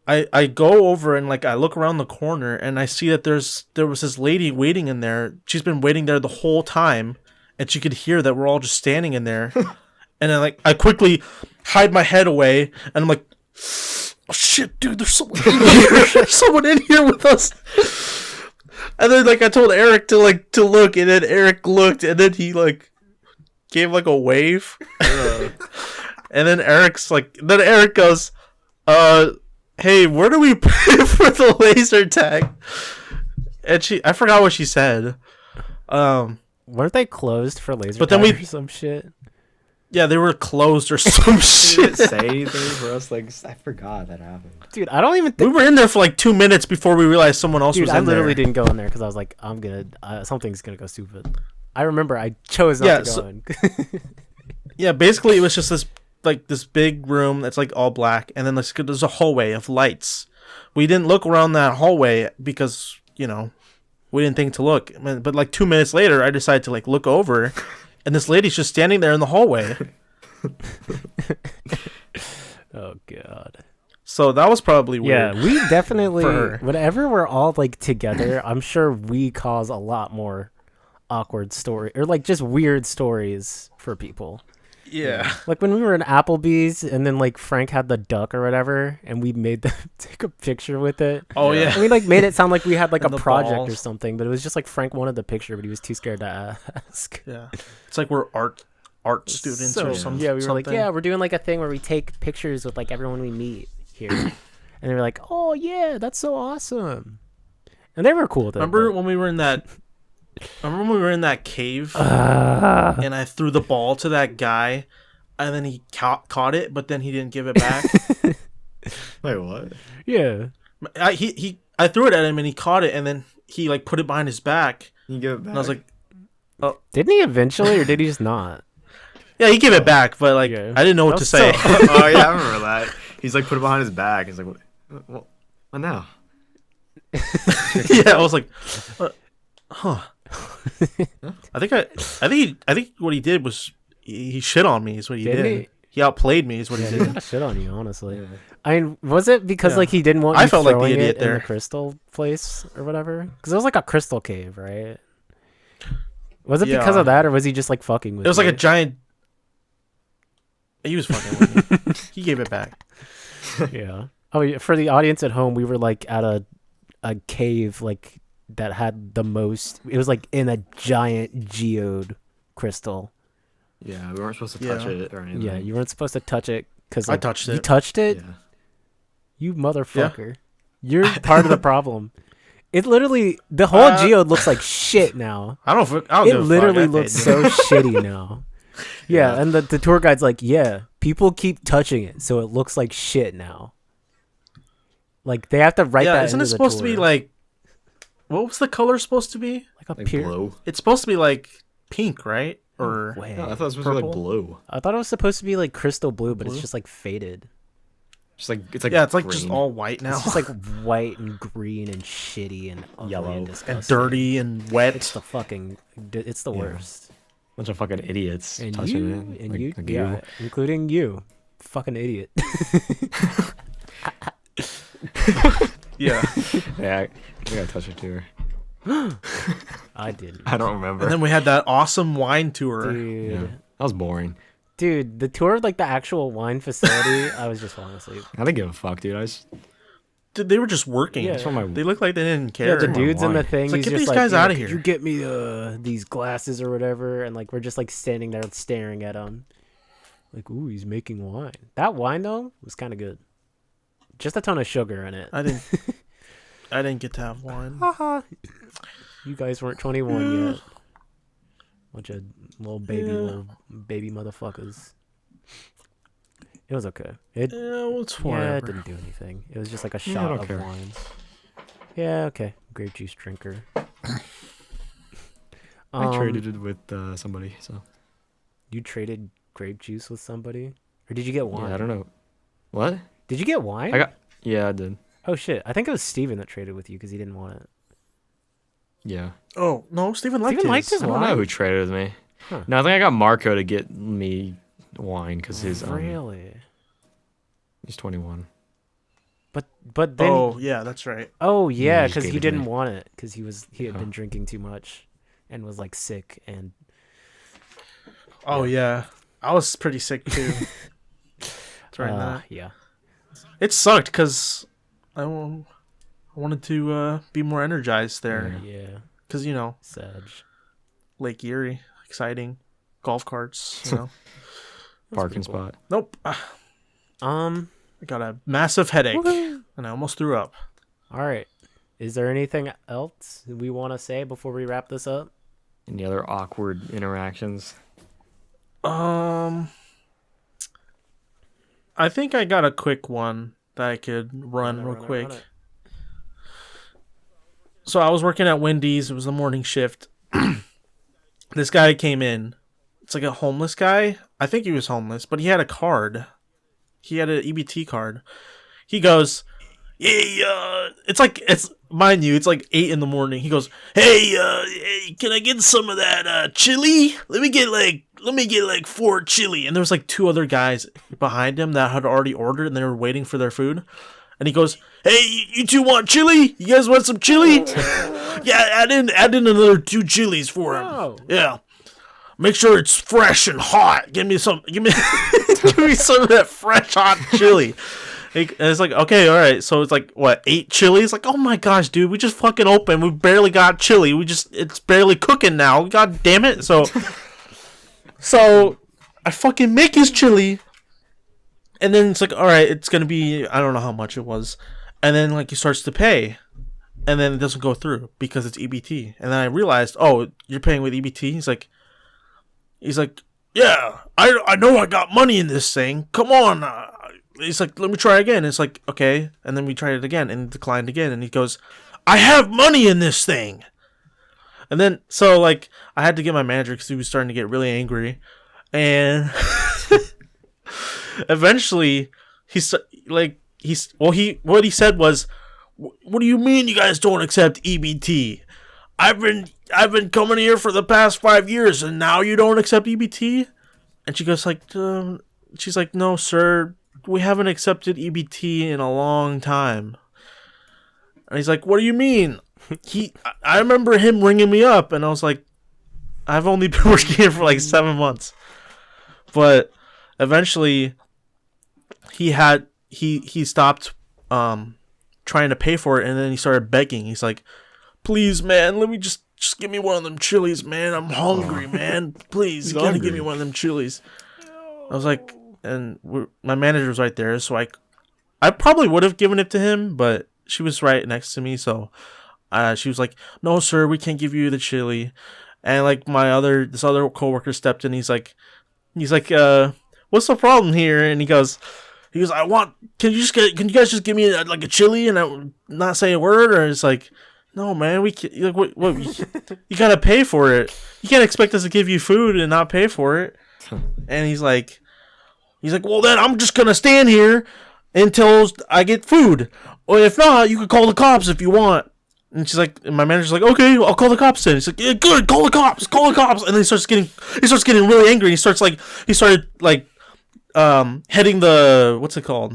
I go over and like I look around the corner and I see that there was this lady waiting in there. She's been waiting there the whole time, and she could hear that we're all just standing in there. And then like I quickly hide my head away, and I'm like, oh shit, dude, there's someone in here. There's someone in here with us. And then like I told Eric to look, and then Eric looked, and then he like gave like a wave. And then Eric goes, hey, where do we pay for the laser tag? And I forgot what she said. Weren't they closed for laser But then tag or some shit? Yeah, they were closed or some She shit. didn't say anything for us. Like, I forgot that happened. Dude, I don't even We think. were in there for like 2 minutes before we realized someone else Dude, was I in literally there. didn't go in there because I was like, something's gonna go stupid. I remember I chose not to go in. Yeah, basically it was just this big room that's like all black, and then there's a hallway of lights. We didn't look around that hallway because, we didn't think to look. But like 2 minutes later, I decided to like look over, and this lady's just standing there in the hallway. Oh god. So that was probably weird. Yeah, we definitely. For her. Whenever we're all like together, I'm sure we cause a lot more awkward story or like just weird stories for people. Yeah. Like when we were in Applebee's and then like Frank had the duck or whatever, and we made them take a picture with it. Oh yeah. And we like made it sound like we had like And a the project balls. or something, but it was just like Frank wanted the picture, but he was too scared to ask. Yeah. It's like we're art students or something. Yeah, we were like, yeah, we're doing like a thing where we take pictures with like everyone we meet here, and they were like, oh yeah, that's so awesome, and they were cool with it. Remember when we were in that cave and I threw the ball to that guy, and then he caught it, but then he didn't give it back. Wait, what? Yeah. I threw it at him and he caught it, and then he like put it behind his back. You give it back. And I was like, Didn't he eventually, or did he just not? Yeah, he gave it back, but like Yeah. I didn't know what to say. Oh yeah, I remember that. He's like put it behind his back. He's like, what now? Yeah, I was like, huh. I think what he did was he shit on me. Is what he Didn't did. he? He outplayed me. Is what he He did. got shit on you, honestly. I mean, was it because Yeah. like he didn't want I you felt like the throwing idiot it in there. the crystal place or whatever? Because it was like a crystal cave, right? Was it because Yeah. of that, or was he just like fucking with It was like you? a giant. He was fucking with me. He gave it back. Yeah. Oh, yeah, for the audience at home, we were like at a cave like that had the most. It was like in a giant geode crystal. Yeah, we weren't supposed to touch Yeah. it or anything. Yeah, you weren't supposed to touch it because I touched You it. touched it, Yeah. you motherfucker. You're part of the problem. It literally the whole geode looks like shit now. I don't. It literally looks so shitty now. Yeah, and the tour guide's like, yeah, people keep touching it, so it looks like shit now. Like they have to write that. Isn't into it supposed the to be tour. like? What was the color supposed to be? like a Like pure? blue. It's supposed to be like pink, right? Or Way. No, I thought it was supposed to be Purple? like blue. I thought it was supposed to be like crystal blue, but Blue? it's just like faded. Just like it's like yeah, it's like just green. all white now, It's just like white and green and shitty and ugly Yellow. and And disgusting. and dirty and wet. It's the fucking. It's the Yeah. worst. bunch of fucking idiots And touching you, it. and like, you, like yeah, including you, fucking idiot. Yeah. Yeah, I think I touched it too. I did, I don't remember. And then we had that awesome wine tour. dude. Yeah, that was boring. Dude, the tour of like the actual wine facility, I was just falling asleep. I didn't give a fuck, dude. I just Dude, they were just working. Yeah. just want my They looked like they didn't Yeah, care. the my dudes in the wine. thing. It's like, He's get just these like, guys "Yeah, outta could here." You get me these glasses or whatever, and like we're just like standing there staring at him. Like, ooh, he's making wine. That wine though was kind of good. Just a ton of sugar in it. I didn't get to have wine. Haha. You guys weren't 21 yet. Bunch of little baby motherfuckers. It was okay. It Yeah, it's yeah, whatever. it didn't do anything. It was just like a Yeah, I shot don't of care. wine. Yeah, okay. Grape juice drinker. I traded it with somebody. So You traded grape juice with somebody, or did you get wine? yeah, I don't know. What? Did you get wine? I yeah, I did. Oh shit! I think it was Steven that traded with you because he didn't want it. Yeah. Oh no, Steven liked Steven his. liked his I don't wine. know who traded with me. Huh. No, I think I got Marco to get me wine because he's Really? he's 21. But then Oh yeah, that's right. oh yeah, he just because gave he it to didn't me. want it because he had Yeah. been drinking too much, and was like sick and Oh yeah, I was pretty sick too. During that. yeah. It sucked because I wanted to be more energized there. Yeah. Because, you know, Sedge. Lake Erie, exciting. Golf carts, you know. Parking pretty cool. spot. Nope. I got a massive headache Woohoo. and I almost threw up. All right. Is there anything else we want to say before we wrap this up? Any other awkward interactions? I think I got a quick one that I could run real Run it, quick. run it. So I was working at Wendy's. It was the morning shift. This guy came in. It's like a homeless guy. I think he was homeless, but he had a card. He had an EBT card. He goes, "Hey, it's mind you, it's like 8 a.m. He goes, hey, can I get some of that chili? Let me get like 4 chili." And there was like 2 other guys behind him that had already ordered and they were waiting for their food. And he goes, "Hey, you 2 want chili? You guys want some chili?" Yeah, add in another 2 chilies for him. Oh. Yeah. Make sure it's fresh and hot. Give me some give me some of that fresh hot chili. And it's like, okay, all right. So it's like, what, 8 chilies? Like, oh my gosh, dude, we just fucking opened. We barely got chili. It's barely cooking now. God damn it. So I fucking make his chili. And then it's like, all right, it's going to be, I don't know how much it was. And then like he starts to pay. And then it doesn't go through because it's EBT. And then I realized, oh, you're paying with EBT? He's like, yeah, I know I got money in this thing. Come on. He's like, let me try again. It's like, okay. And then we tried it again and it declined again. And he goes, I have money in this thing. And then, so like, I had to get my manager because he was starting to get really angry. And eventually what he said was, "What do you mean you guys don't accept EBT? I've been coming here for the past 5 years and now you don't accept EBT?" And she goes like, she's like, "No, sir, we haven't accepted EBT in a long time." And he's like, "What do you mean?" I remember him ringing me up, and I was like, "I've only been working here for like 7 months." But eventually, he stopped trying to pay for it, and then he started begging. He's like, "Please, man, let me just give me one of them chilies, man. I'm hungry, man. Please, you gotta give me one of them chilies." I was like, and my manager was right there, so I probably would have given it to him, but she was right next to me, so she was like, "No, sir, we can't give you the chili." And like this other coworker stepped in. He's like, "What's the problem here?" And he goes, can you guys just give me like a chili and I not say a word? Or it's like, "No, man, we can't, like, what you gotta pay for it. You can't expect us to give you food and not pay for it." And he's like, "Well, then I'm just gonna stand here until I get food. Or if not, you can call the cops if you want." And she's like, and my manager's like, "Okay, I'll call the cops then." He's like, "Yeah, good, call the cops. And then he starts getting really angry. He started heading the, what's it called?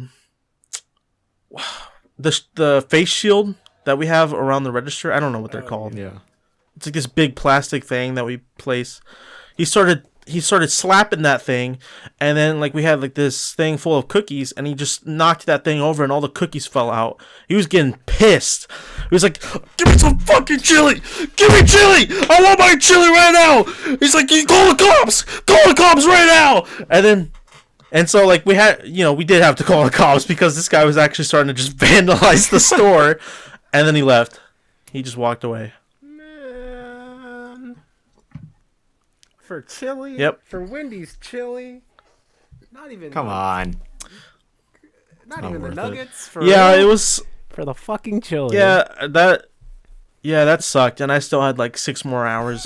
The face shield that we have around the register. I don't know what they're called. Yeah. It's like this big plastic thing that we place. He started slapping that thing, and then like we had like this thing full of cookies, and he just knocked that thing over, and all the cookies fell out. He was getting pissed. He was like, "Give me some fucking chili! Give me chili! I want my chili right now!" He's like, "You call the cops right now!" And so like we did have to call the cops because this guy was actually starting to just vandalize the store, and then he left. He just walked away. For chili? Yep. For Wendy's chili? Not even. Come on. Not even the worth it. nuggets? For Yeah, real? it was. For the fucking chili. Yeah, that sucked, and I still had like 6 more hours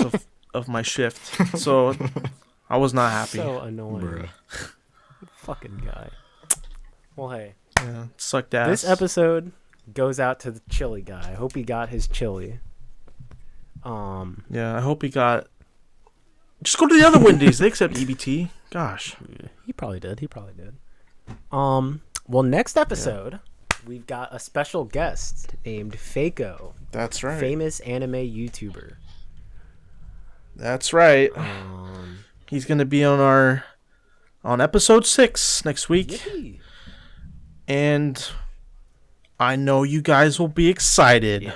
of my shift, so I was not happy. So annoying. Bruh. Fucking guy. Well, hey. Yeah, it sucked ass. This episode goes out to the chili guy. I hope he got his chili. Yeah, I hope he got. Just go to the other Wendy's. They accept EBT. Gosh. He probably did. Well, next episode, we've got a special guest named Faco. That's right. Famous anime YouTuber. That's right. He's gonna be on episode 6 next week, Yippee. and I know you guys will be excited. Yeah.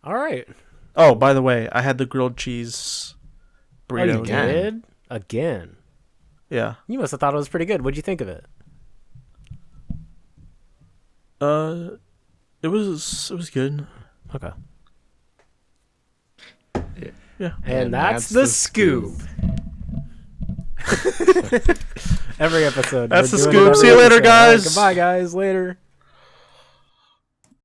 All right. Oh, by the way, I had the grilled cheese burrito. You did? Again. Yeah. You must have thought it was pretty good. What'd you think of it? It was good. Okay. Yeah. And that's the scoop. Every episode. That's we're the doing scoop. it See every you later, episode. guys. Goodbye, guys. Later.